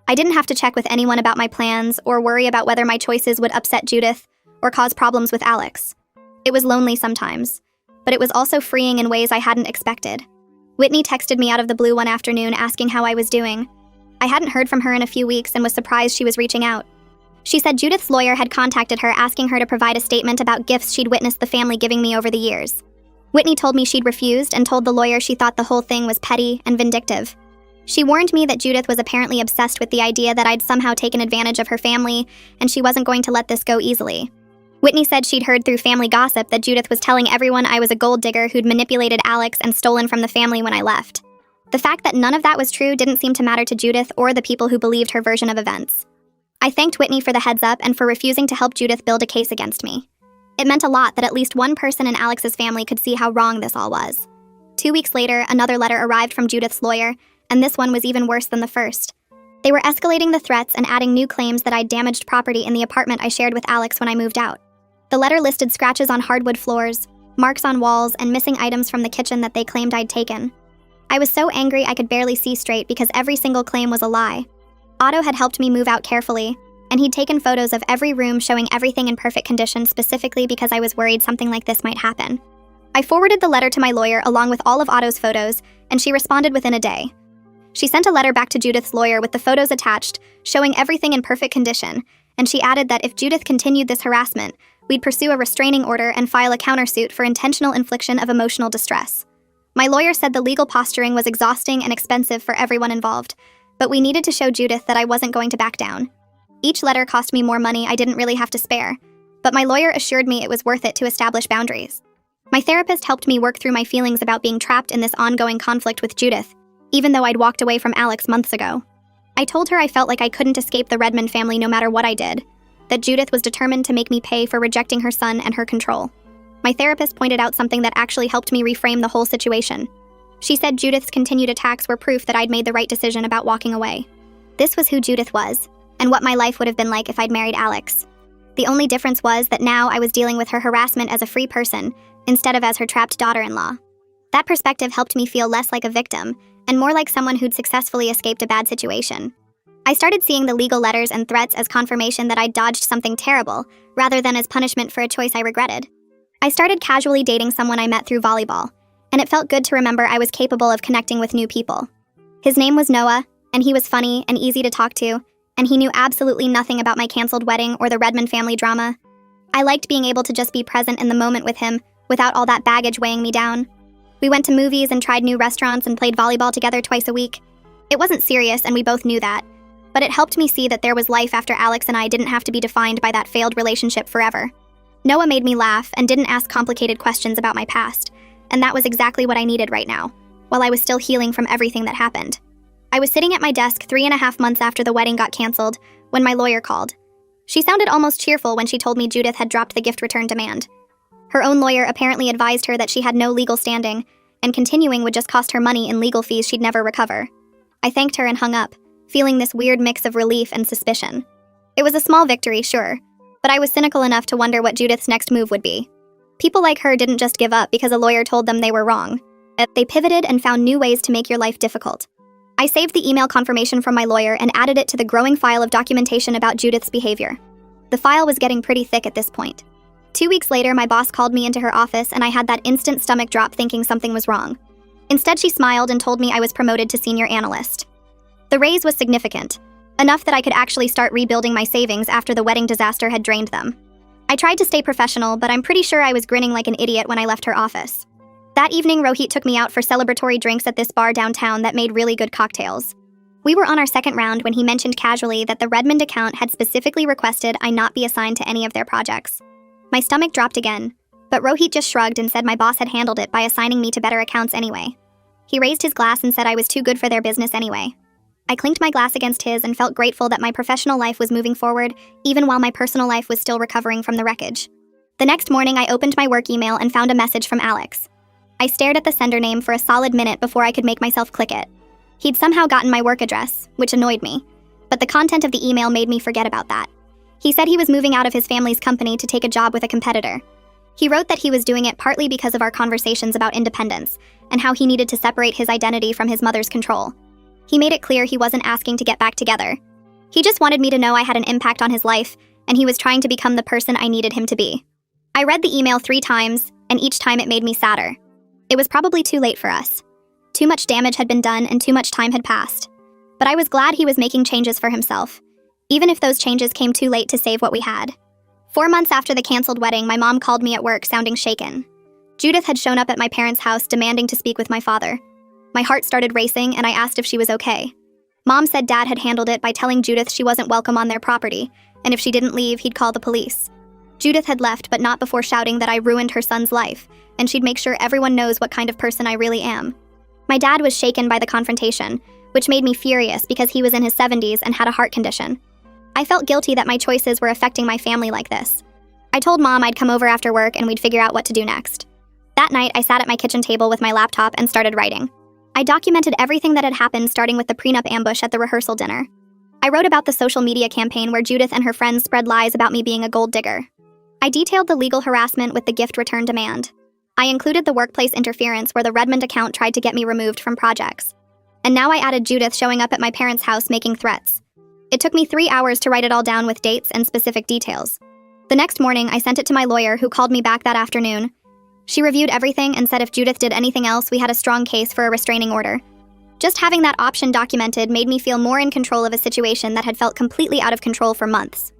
I didn't have to check with anyone about my plans or worry about whether my choices would upset Judith or cause problems with Alex. It was lonely sometimes, but it was also freeing in ways I hadn't expected. Whitney texted me out of the blue one afternoon asking how I was doing. I hadn't heard from her in a few weeks and was surprised she was reaching out. She said Judith's lawyer had contacted her asking her to provide a statement about gifts she'd witnessed the family giving me over the years. Whitney told me she'd refused and told the lawyer she thought the whole thing was petty and vindictive. She warned me that Judith was apparently obsessed with the idea that I'd somehow taken advantage of her family, and she wasn't going to let this go easily. Whitney said she'd heard through family gossip that Judith was telling everyone I was a gold digger who'd manipulated Alex and stolen from the family when I left. The fact that none of that was true didn't seem to matter to Judith or the people who believed her version of events. I thanked Whitney for the heads up and for refusing to help Judith build a case against me. It meant a lot that at least one person in Alex's family could see how wrong this all was. 2 weeks later, another letter arrived from Judith's lawyer, and this one was even worse than the first. They were escalating the threats and adding new claims that I'd damaged property in the apartment I shared with Alex when I moved out. The letter listed scratches on hardwood floors, marks on walls, and missing items from the kitchen that they claimed I'd taken. I was so angry I could barely see straight because every single claim was a lie. Otto had helped me move out carefully, and he'd taken photos of every room showing everything in perfect condition specifically because I was worried something like this might happen. I forwarded the letter to my lawyer along with all of Otto's photos, and she responded within a day. She sent a letter back to Judith's lawyer with the photos attached, showing everything in perfect condition, and she added that if Judith continued this harassment, we'd pursue a restraining order and file a countersuit for intentional infliction of emotional distress. My lawyer said the legal posturing was exhausting and expensive for everyone involved, but we needed to show Judith that I wasn't going to back down. Each letter cost me more money I didn't really have to spare, but my lawyer assured me it was worth it to establish boundaries. My therapist helped me work through my feelings about being trapped in this ongoing conflict with Judith, even though I'd walked away from Alex months ago. I told her I felt like I couldn't escape the Redmond family no matter what I did, that Judith was determined to make me pay for rejecting her son and her control. My therapist pointed out something that actually helped me reframe the whole situation. She said Judith's continued attacks were proof that I'd made the right decision about walking away. This was who Judith was, and what my life would have been like if I'd married Alex. The only difference was that now I was dealing with her harassment as a free person, instead of as her trapped daughter-in-law. That perspective helped me feel less like a victim, and more like someone who'd successfully escaped a bad situation. I started seeing the legal letters and threats as confirmation that I'd dodged something terrible, rather than as punishment for a choice I regretted. I started casually dating someone I met through volleyball, and it felt good to remember I was capable of connecting with new people. His name was Noah, and he was funny and easy to talk to, and he knew absolutely nothing about my canceled wedding or the Redmond family drama. I liked being able to just be present in the moment with him, without all that baggage weighing me down. We went to movies and tried new restaurants and played volleyball together twice a week. It wasn't serious, and we both knew that, but it helped me see that there was life after Alex and I didn't have to be defined by that failed relationship forever. Noah made me laugh and didn't ask complicated questions about my past, and that was exactly what I needed right now, while I was still healing from everything that happened. I was sitting at my desk 3.5 months after the wedding got canceled when my lawyer called. She sounded almost cheerful when she told me Judith had dropped the gift return demand. Her own lawyer apparently advised her that she had no legal standing, and continuing would just cost her money in legal fees she'd never recover. I thanked her and hung up, feeling this weird mix of relief and suspicion. It was a small victory, sure, but I was cynical enough to wonder what Judith's next move would be. People like her didn't just give up because a lawyer told them they were wrong. They pivoted and found new ways to make your life difficult. I saved the email confirmation from my lawyer and added it to the growing file of documentation about Judith's behavior. The file was getting pretty thick at this point. 2 weeks later, my boss called me into her office and I had that instant stomach drop thinking something was wrong. Instead, she smiled and told me I was promoted to senior analyst. The raise was significant, enough that I could actually start rebuilding my savings after the wedding disaster had drained them. I tried to stay professional, but I'm pretty sure I was grinning like an idiot when I left her office. That evening, Rohit took me out for celebratory drinks at this bar downtown that made really good cocktails. We were on our second round when he mentioned casually that the Redmond account had specifically requested I not be assigned to any of their projects. My stomach dropped again, but Rohit just shrugged and said my boss had handled it by assigning me to better accounts anyway. He raised his glass and said I was too good for their business anyway. I clinked my glass against his and felt grateful that my professional life was moving forward, even while my personal life was still recovering from the wreckage. The next morning, I opened my work email and found a message from Alex. I stared at the sender name for a solid minute before I could make myself click it. He'd somehow gotten my work address, which annoyed me, but the content of the email made me forget about that. He said he was moving out of his family's company to take a job with a competitor. He wrote that he was doing it partly because of our conversations about independence and how he needed to separate his identity from his mother's control. He made it clear he wasn't asking to get back together. He just wanted me to know I had an impact on his life, and he was trying to become the person I needed him to be. I read the email 3 times, and each time it made me sadder. It was probably too late for us. Too much damage had been done and too much time had passed. But I was glad he was making changes for himself, even if those changes came too late to save what we had. 4 months after the canceled wedding, my mom called me at work sounding shaken. Judith had shown up at my parents' house demanding to speak with my father. My heart started racing and I asked if she was okay. Mom said Dad had handled it by telling Judith she wasn't welcome on their property, and if she didn't leave, he'd call the police. Judith had left, but not before shouting that I ruined her son's life, and she'd make sure everyone knows what kind of person I really am. My dad was shaken by the confrontation, which made me furious because he was in his 70s and had a heart condition. I felt guilty that my choices were affecting my family like this. I told Mom I'd come over after work and we'd figure out what to do next. That night, I sat at my kitchen table with my laptop and started writing. I documented everything that had happened, starting with the prenup ambush at the rehearsal dinner. I wrote about the social media campaign where Judith and her friends spread lies about me being a gold digger. I detailed the legal harassment with the gift return demand. I included the workplace interference where the Redmond account tried to get me removed from projects. And now I added Judith showing up at my parents' house making threats. It took me 3 hours to write it all down with dates and specific details. The next morning, I sent it to my lawyer, who called me back that afternoon. She reviewed everything and said if Judith did anything else, we had a strong case for a restraining order. Just having that option documented made me feel more in control of a situation that had felt completely out of control for months.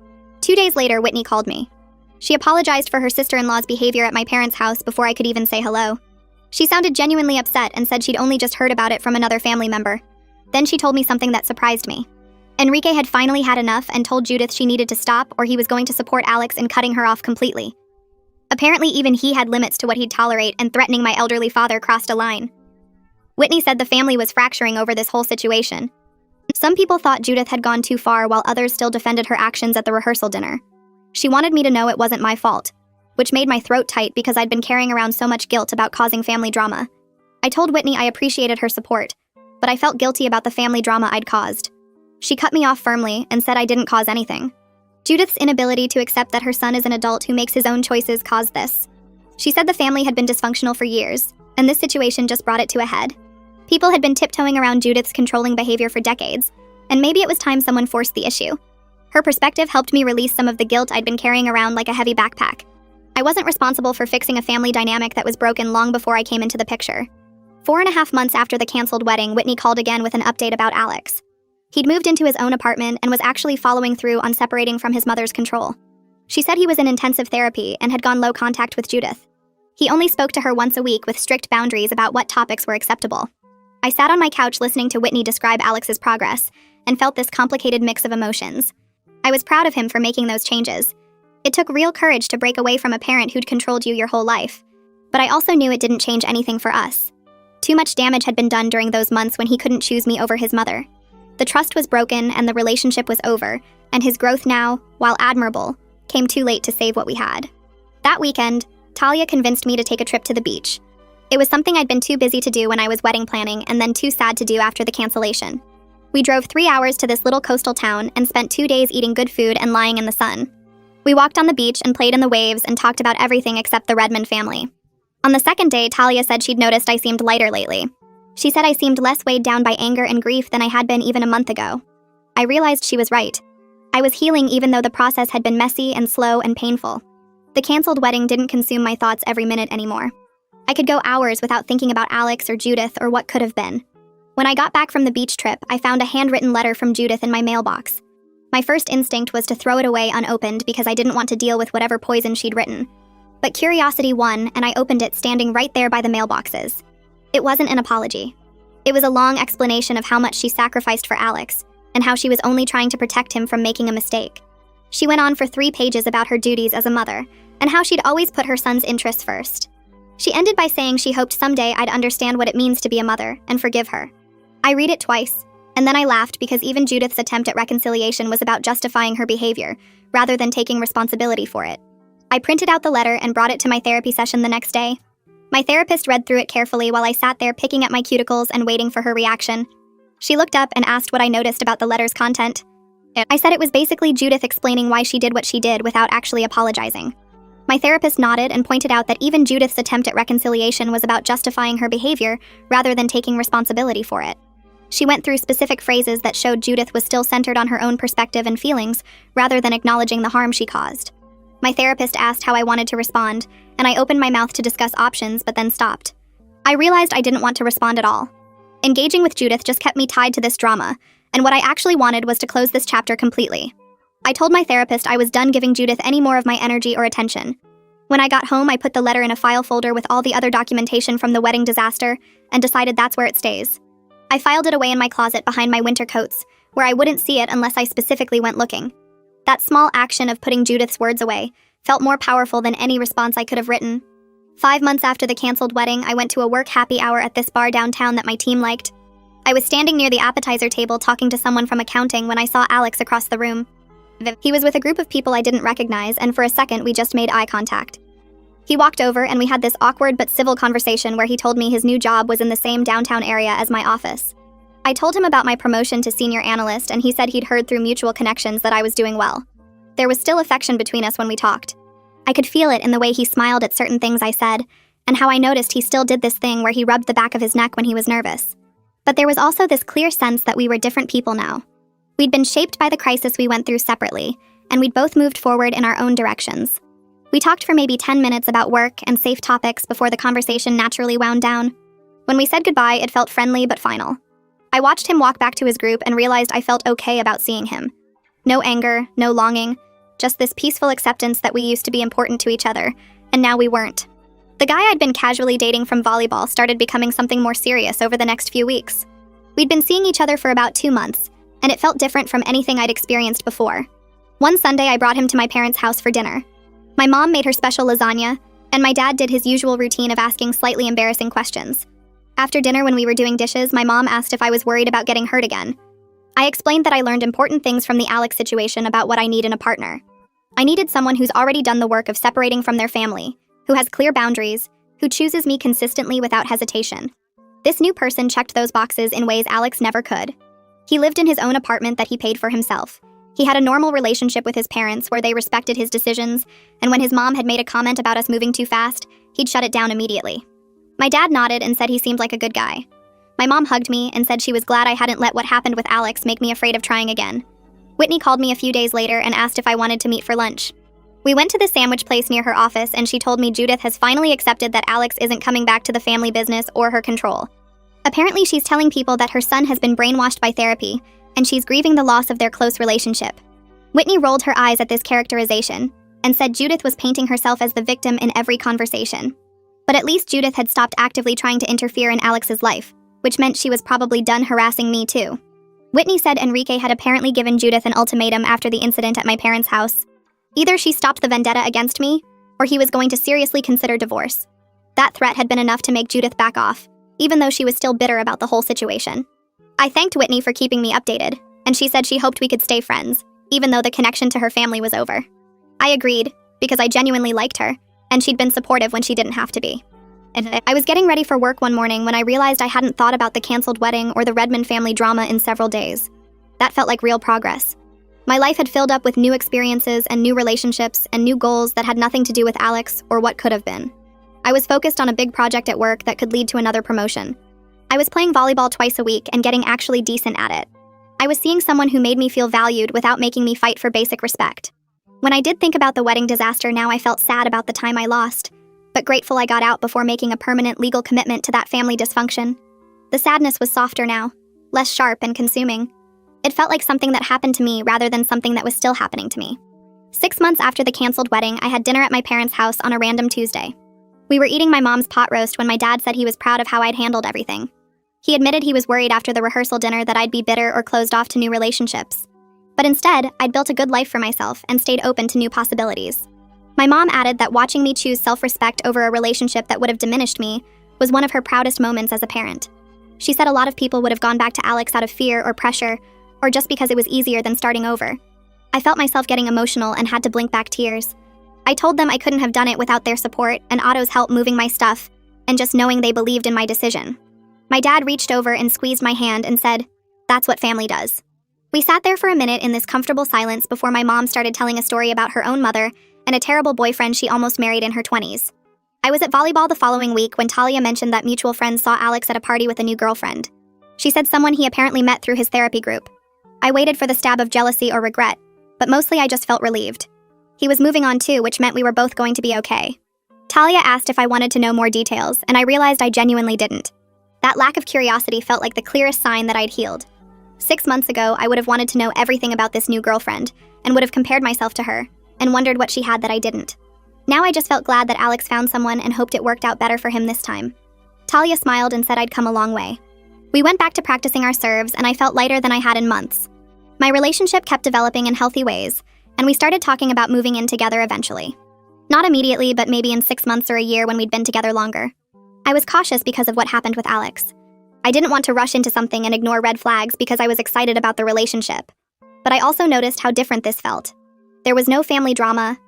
2 days later, Whitney called me. She apologized for her sister-in-law's behavior at my parents' house before I could even say hello. She sounded genuinely upset and said she'd only just heard about it from another family member. Then she told me something that surprised me. Enrique had finally had enough and told Judith she needed to stop or he was going to support Alex in cutting her off completely. Apparently, even he had limits to what he'd tolerate, and threatening my elderly father crossed a line. Whitney said the family was fracturing over this whole situation. Some people thought Judith had gone too far, while others still defended her actions at the rehearsal dinner. She wanted me to know it wasn't my fault, which made my throat tight because I'd been carrying around so much guilt about causing family drama. I told Whitney I appreciated her support, but I felt guilty about the family drama I'd caused. She cut me off firmly and said I didn't cause anything. Judith's inability to accept that her son is an adult who makes his own choices caused this. She said the family had been dysfunctional for years, and this situation just brought it to a head. People had been tiptoeing around Judith's controlling behavior for decades, and maybe it was time someone forced the issue. Her perspective helped me release some of the guilt I'd been carrying around like a heavy backpack. I wasn't responsible for fixing a family dynamic that was broken long before I came into the picture. 4.5 months after the canceled wedding, Whitney called again with an update about Alex. He'd moved into his own apartment and was actually following through on separating from his mother's control. She said he was in intensive therapy and had gone low contact with Judith. He only spoke to her once a week with strict boundaries about what topics were acceptable. I sat on my couch listening to Whitney describe Alex's progress and felt this complicated mix of emotions. I was proud of him for making those changes. It took real courage to break away from a parent who'd controlled you your whole life. But I also knew it didn't change anything for us. Too much damage had been done during those months when he couldn't choose me over his mother. The trust was broken and the relationship was over, and his growth now, while admirable, came too late to save what we had. That weekend, Talia convinced me to take a trip to the beach. It was something I'd been too busy to do when I was wedding planning and then too sad to do after the cancellation. We drove 3 hours to this little coastal town and spent 2 days eating good food and lying in the sun. We walked on the beach and played in the waves and talked about everything except the Redmond family. On the second day, Talia said she'd noticed I seemed lighter lately. She said I seemed less weighed down by anger and grief than I had been even a month ago. I realized she was right. I was healing even though the process had been messy and slow and painful. The canceled wedding didn't consume my thoughts every minute anymore. I could go hours without thinking about Alex or Judith or what could have been. When I got back from the beach trip, I found a handwritten letter from Judith in my mailbox. My first instinct was to throw it away unopened because I didn't want to deal with whatever poison she'd written. But curiosity won, and I opened it standing right there by the mailboxes. It wasn't an apology. It was a long explanation of how much she sacrificed for Alex, and how she was only trying to protect him from making a mistake. She went on for 3 pages about her duties as a mother, and how she'd always put her son's interests first. She ended by saying she hoped someday I'd understand what it means to be a mother, and forgive her. I read it twice, and then I laughed because even Judith's attempt at reconciliation was about justifying her behavior, rather than taking responsibility for it. I printed out the letter and brought it to my therapy session the next day. My therapist read through it carefully while I sat there picking at my cuticles and waiting for her reaction. She looked up and asked what I noticed about the letter's content. I said it was basically Judith explaining why she did what she did without actually apologizing. My therapist nodded and pointed out that even Judith's attempt at reconciliation was about justifying her behavior rather than taking responsibility for it. She went through specific phrases that showed Judith was still centered on her own perspective and feelings rather than acknowledging the harm she caused. My therapist asked how I wanted to respond, and I opened my mouth to discuss options but then stopped. I realized I didn't want to respond at all. Engaging with Judith just kept me tied to this drama, and what I actually wanted was to close this chapter completely. I told my therapist I was done giving Judith any more of my energy or attention. When I got home, I put the letter in a file folder with all the other documentation from the wedding disaster and decided that's where it stays. I filed it away in my closet behind my winter coats, where I wouldn't see it unless I specifically went looking. That small action of putting Judith's words away felt more powerful than any response I could have written. 5 months after the canceled wedding, I went to a work happy hour at this bar downtown that my team liked. I was standing near the appetizer table talking to someone from accounting when I saw Alex across the room. He was with a group of people I didn't recognize, and for a second we just made eye contact. He walked over and we had this awkward but civil conversation where he told me his new job was in the same downtown area as my office. I told him about my promotion to senior analyst, and he said he'd heard through mutual connections that I was doing well. There was still affection between us when we talked. I could feel it in the way he smiled at certain things I said, and how I noticed he still did this thing where he rubbed the back of his neck when he was nervous. But there was also this clear sense that we were different people now. We'd been shaped by the crisis we went through separately, and we'd both moved forward in our own directions. We talked for maybe 10 minutes about work and safe topics before the conversation naturally wound down. When we said goodbye, it felt friendly but final. I watched him walk back to his group and realized I felt okay about seeing him. No anger, no longing, just this peaceful acceptance that we used to be important to each other, and now we weren't. The guy I'd been casually dating from volleyball started becoming something more serious over the next few weeks. We'd been seeing each other for about 2 months, and it felt different from anything I'd experienced before. One Sunday, I brought him to my parents' house for dinner. My mom made her special lasagna, and my dad did his usual routine of asking slightly embarrassing questions. After dinner, when we were doing dishes, my mom asked if I was worried about getting hurt again. I explained that I learned important things from the Alex situation about what I need in a partner. I needed someone who's already done the work of separating from their family, who has clear boundaries, who chooses me consistently without hesitation. This new person checked those boxes in ways Alex never could. He lived in his own apartment that he paid for himself. He had a normal relationship with his parents where they respected his decisions, and when his mom had made a comment about us moving too fast, he'd shut it down immediately. My dad nodded and said he seemed like a good guy. My mom hugged me and said she was glad I hadn't let what happened with Alex make me afraid of trying again. Whitney called me a few days later and asked if I wanted to meet for lunch. We went to the sandwich place near her office, and she told me Judith has finally accepted that Alex isn't coming back to the family business or her control. Apparently, she's telling people that her son has been brainwashed by therapy, and she's grieving the loss of their close relationship. Whitney rolled her eyes at this characterization and said Judith was painting herself as the victim in every conversation. But at least Judith had stopped actively trying to interfere in Alex's life, which meant she was probably done harassing me too. Whitney said Enrique had apparently given Judith an ultimatum after the incident at my parents' house. Either she stopped the vendetta against me, or he was going to seriously consider divorce. That threat had been enough to make Judith back off, even though she was still bitter about the whole situation. I thanked Whitney for keeping me updated, and she said she hoped we could stay friends, even though the connection to her family was over. I agreed, because I genuinely liked her, and she'd been supportive when she didn't have to be. And I was getting ready for work one morning when I realized I hadn't thought about the canceled wedding or the Redmond family drama in several days. That felt like real progress. My life had filled up with new experiences and new relationships and new goals that had nothing to do with Alex or what could have been. I was focused on a big project at work that could lead to another promotion. I was playing volleyball twice a week and getting actually decent at it. I was seeing someone who made me feel valued without making me fight for basic respect. When I did think about the wedding disaster now, I felt sad about the time I lost, but grateful I got out before making a permanent legal commitment to that family dysfunction. The sadness was softer now, less sharp and consuming. It felt like something that happened to me rather than something that was still happening to me. 6 months after the canceled wedding, I had dinner at my parents' house on a random Tuesday. We were eating my mom's pot roast when my dad said he was proud of how I'd handled everything. He admitted he was worried after the rehearsal dinner that I'd be bitter or closed off to new relationships. But instead, I'd built a good life for myself and stayed open to new possibilities. My mom added that watching me choose self-respect over a relationship that would have diminished me was one of her proudest moments as a parent. She said a lot of people would have gone back to Alex out of fear or pressure, or just because it was easier than starting over. I felt myself getting emotional and had to blink back tears. I told them I couldn't have done it without their support and Otto's help moving my stuff, and just knowing they believed in my decision. My dad reached over and squeezed my hand and said, "That's what family does." We sat there for a minute in this comfortable silence before my mom started telling a story about her own mother and a terrible boyfriend she almost married in her 20s. I was at volleyball the following week when Talia mentioned that mutual friends saw Alex at a party with a new girlfriend. She said someone he apparently met through his therapy group. I waited for the stab of jealousy or regret, but mostly I just felt relieved. He was moving on too, which meant we were both going to be okay. Talia asked if I wanted to know more details, and I realized I genuinely didn't. That lack of curiosity felt like the clearest sign that I'd healed. 6 months ago, I would have wanted to know everything about this new girlfriend, and would have compared myself to her, and wondered what she had that I didn't. Now I just felt glad that Alex found someone and hoped it worked out better for him this time. Talia smiled and said I'd come a long way. We went back to practicing our serves, and I felt lighter than I had in months. My relationship kept developing in healthy ways, and we started talking about moving in together eventually. Not immediately, but maybe in 6 months or a year when we'd been together longer. I was cautious because of what happened with Alex. I didn't want to rush into something and ignore red flags because I was excited about the relationship. But I also noticed how different this felt. There was no family drama.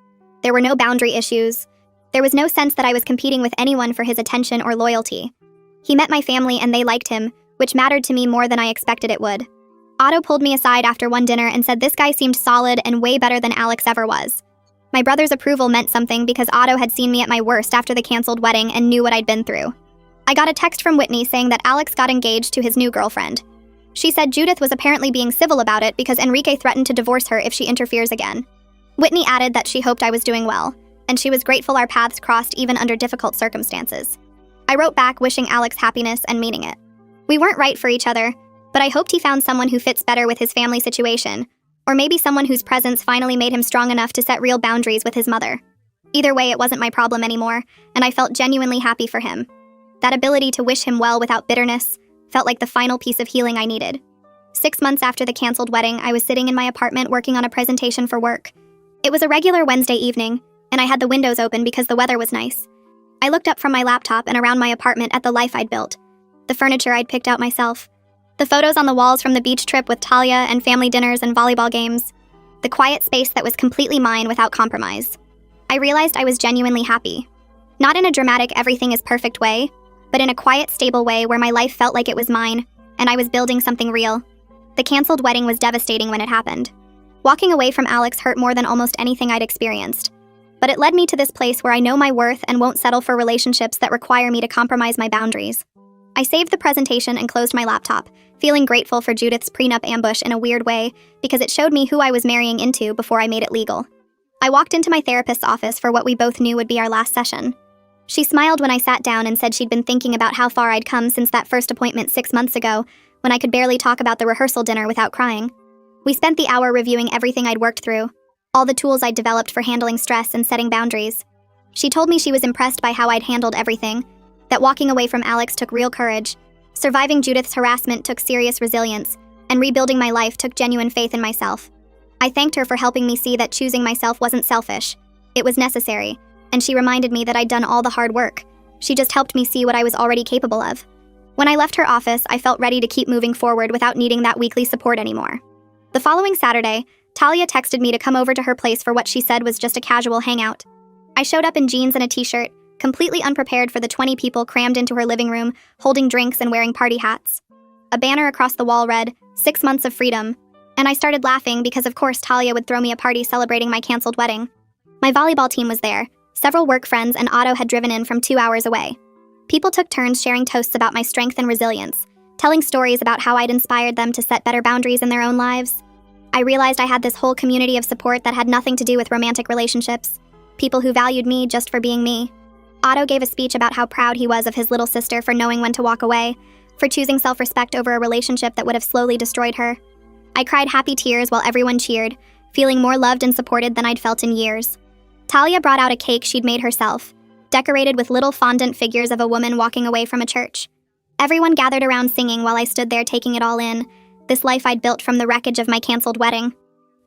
There were no boundary issues. There was no sense that I was competing with anyone for his attention or loyalty. He met my family and they liked him, which mattered to me more than I expected it would. Otto pulled me aside after one dinner and said this guy seemed solid and way better than Alex ever was. My brother's approval meant something because Otto had seen me at my worst after the canceled wedding and knew what I'd been through. I got a text from Whitney saying that Alex got engaged to his new girlfriend. She said Judith was apparently being civil about it because Enrique threatened to divorce her if she interferes again. Whitney added that she hoped I was doing well, and she was grateful our paths crossed even under difficult circumstances. I wrote back wishing Alex happiness and meaning it. We weren't right for each other, but I hoped he found someone who fits better with his family situation, or maybe someone whose presence finally made him strong enough to set real boundaries with his mother. Either way, it wasn't my problem anymore, and I felt genuinely happy for him. That ability to wish him well without bitterness felt like the final piece of healing I needed. 6 months after the canceled wedding, I was sitting in my apartment working on a presentation for work. It was a regular Wednesday evening, and I had the windows open because the weather was nice. I looked up from my laptop and around my apartment at the life I'd built, the furniture I'd picked out myself, the photos on the walls from the beach trip with Talia and family dinners and volleyball games, the quiet space that was completely mine without compromise. I realized I was genuinely happy. Not in a dramatic everything is perfect way, but in a quiet, stable way where my life felt like it was mine, and I was building something real. The canceled wedding was devastating when it happened. Walking away from Alex hurt more than almost anything I'd experienced. But it led me to this place where I know my worth and won't settle for relationships that require me to compromise my boundaries. I saved the presentation and closed my laptop, feeling grateful for Judith's prenup ambush in a weird way because it showed me who I was marrying into before I made it legal. I walked into my therapist's office for what we both knew would be our last session. She smiled when I sat down and said she'd been thinking about how far I'd come since that first appointment 6 months ago, when I could barely talk about the rehearsal dinner without crying. We spent the hour reviewing everything I'd worked through, all the tools I'd developed for handling stress and setting boundaries. She told me she was impressed by how I'd handled everything, that walking away from Alex took real courage, surviving Judith's harassment took serious resilience, and rebuilding my life took genuine faith in myself. I thanked her for helping me see that choosing myself wasn't selfish. It was necessary, and she reminded me that I'd done all the hard work. She just helped me see what I was already capable of. When I left her office, I felt ready to keep moving forward without needing that weekly support anymore. The following Saturday, Talia texted me to come over to her place for what she said was just a casual hangout. I showed up in jeans and a t-shirt, completely unprepared for the 20 people crammed into her living room, holding drinks and wearing party hats. A banner across the wall read, 6 months of freedom, and I started laughing because of course Talia would throw me a party celebrating my canceled wedding. My volleyball team was there, several work friends, and Otto had driven in from 2 hours away. People took turns sharing toasts about my strength and resilience, telling stories about how I'd inspired them to set better boundaries in their own lives. I realized I had this whole community of support that had nothing to do with romantic relationships. People who valued me just for being me. Otto gave a speech about how proud he was of his little sister for knowing when to walk away, for choosing self-respect over a relationship that would have slowly destroyed her. I cried happy tears while everyone cheered, feeling more loved and supported than I'd felt in years. Talia brought out a cake she'd made herself, decorated with little fondant figures of a woman walking away from a church. Everyone gathered around singing while I stood there taking it all in, this life I'd built from the wreckage of my canceled wedding.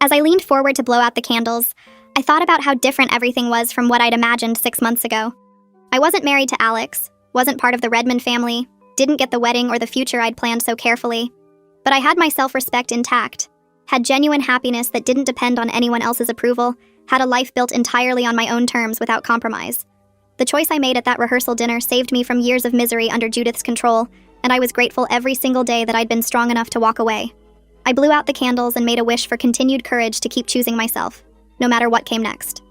As I leaned forward to blow out the candles, I thought about how different everything was from what I'd imagined 6 months ago. I wasn't married to Alex, wasn't part of the Redmond family, didn't get the wedding or the future I'd planned so carefully. But I had my self-respect intact, had genuine happiness that didn't depend on anyone else's approval, had a life built entirely on my own terms without compromise. The choice I made at that rehearsal dinner saved me from years of misery under Judith's control, and I was grateful every single day that I'd been strong enough to walk away. I blew out the candles and made a wish for continued courage to keep choosing myself, no matter what came next.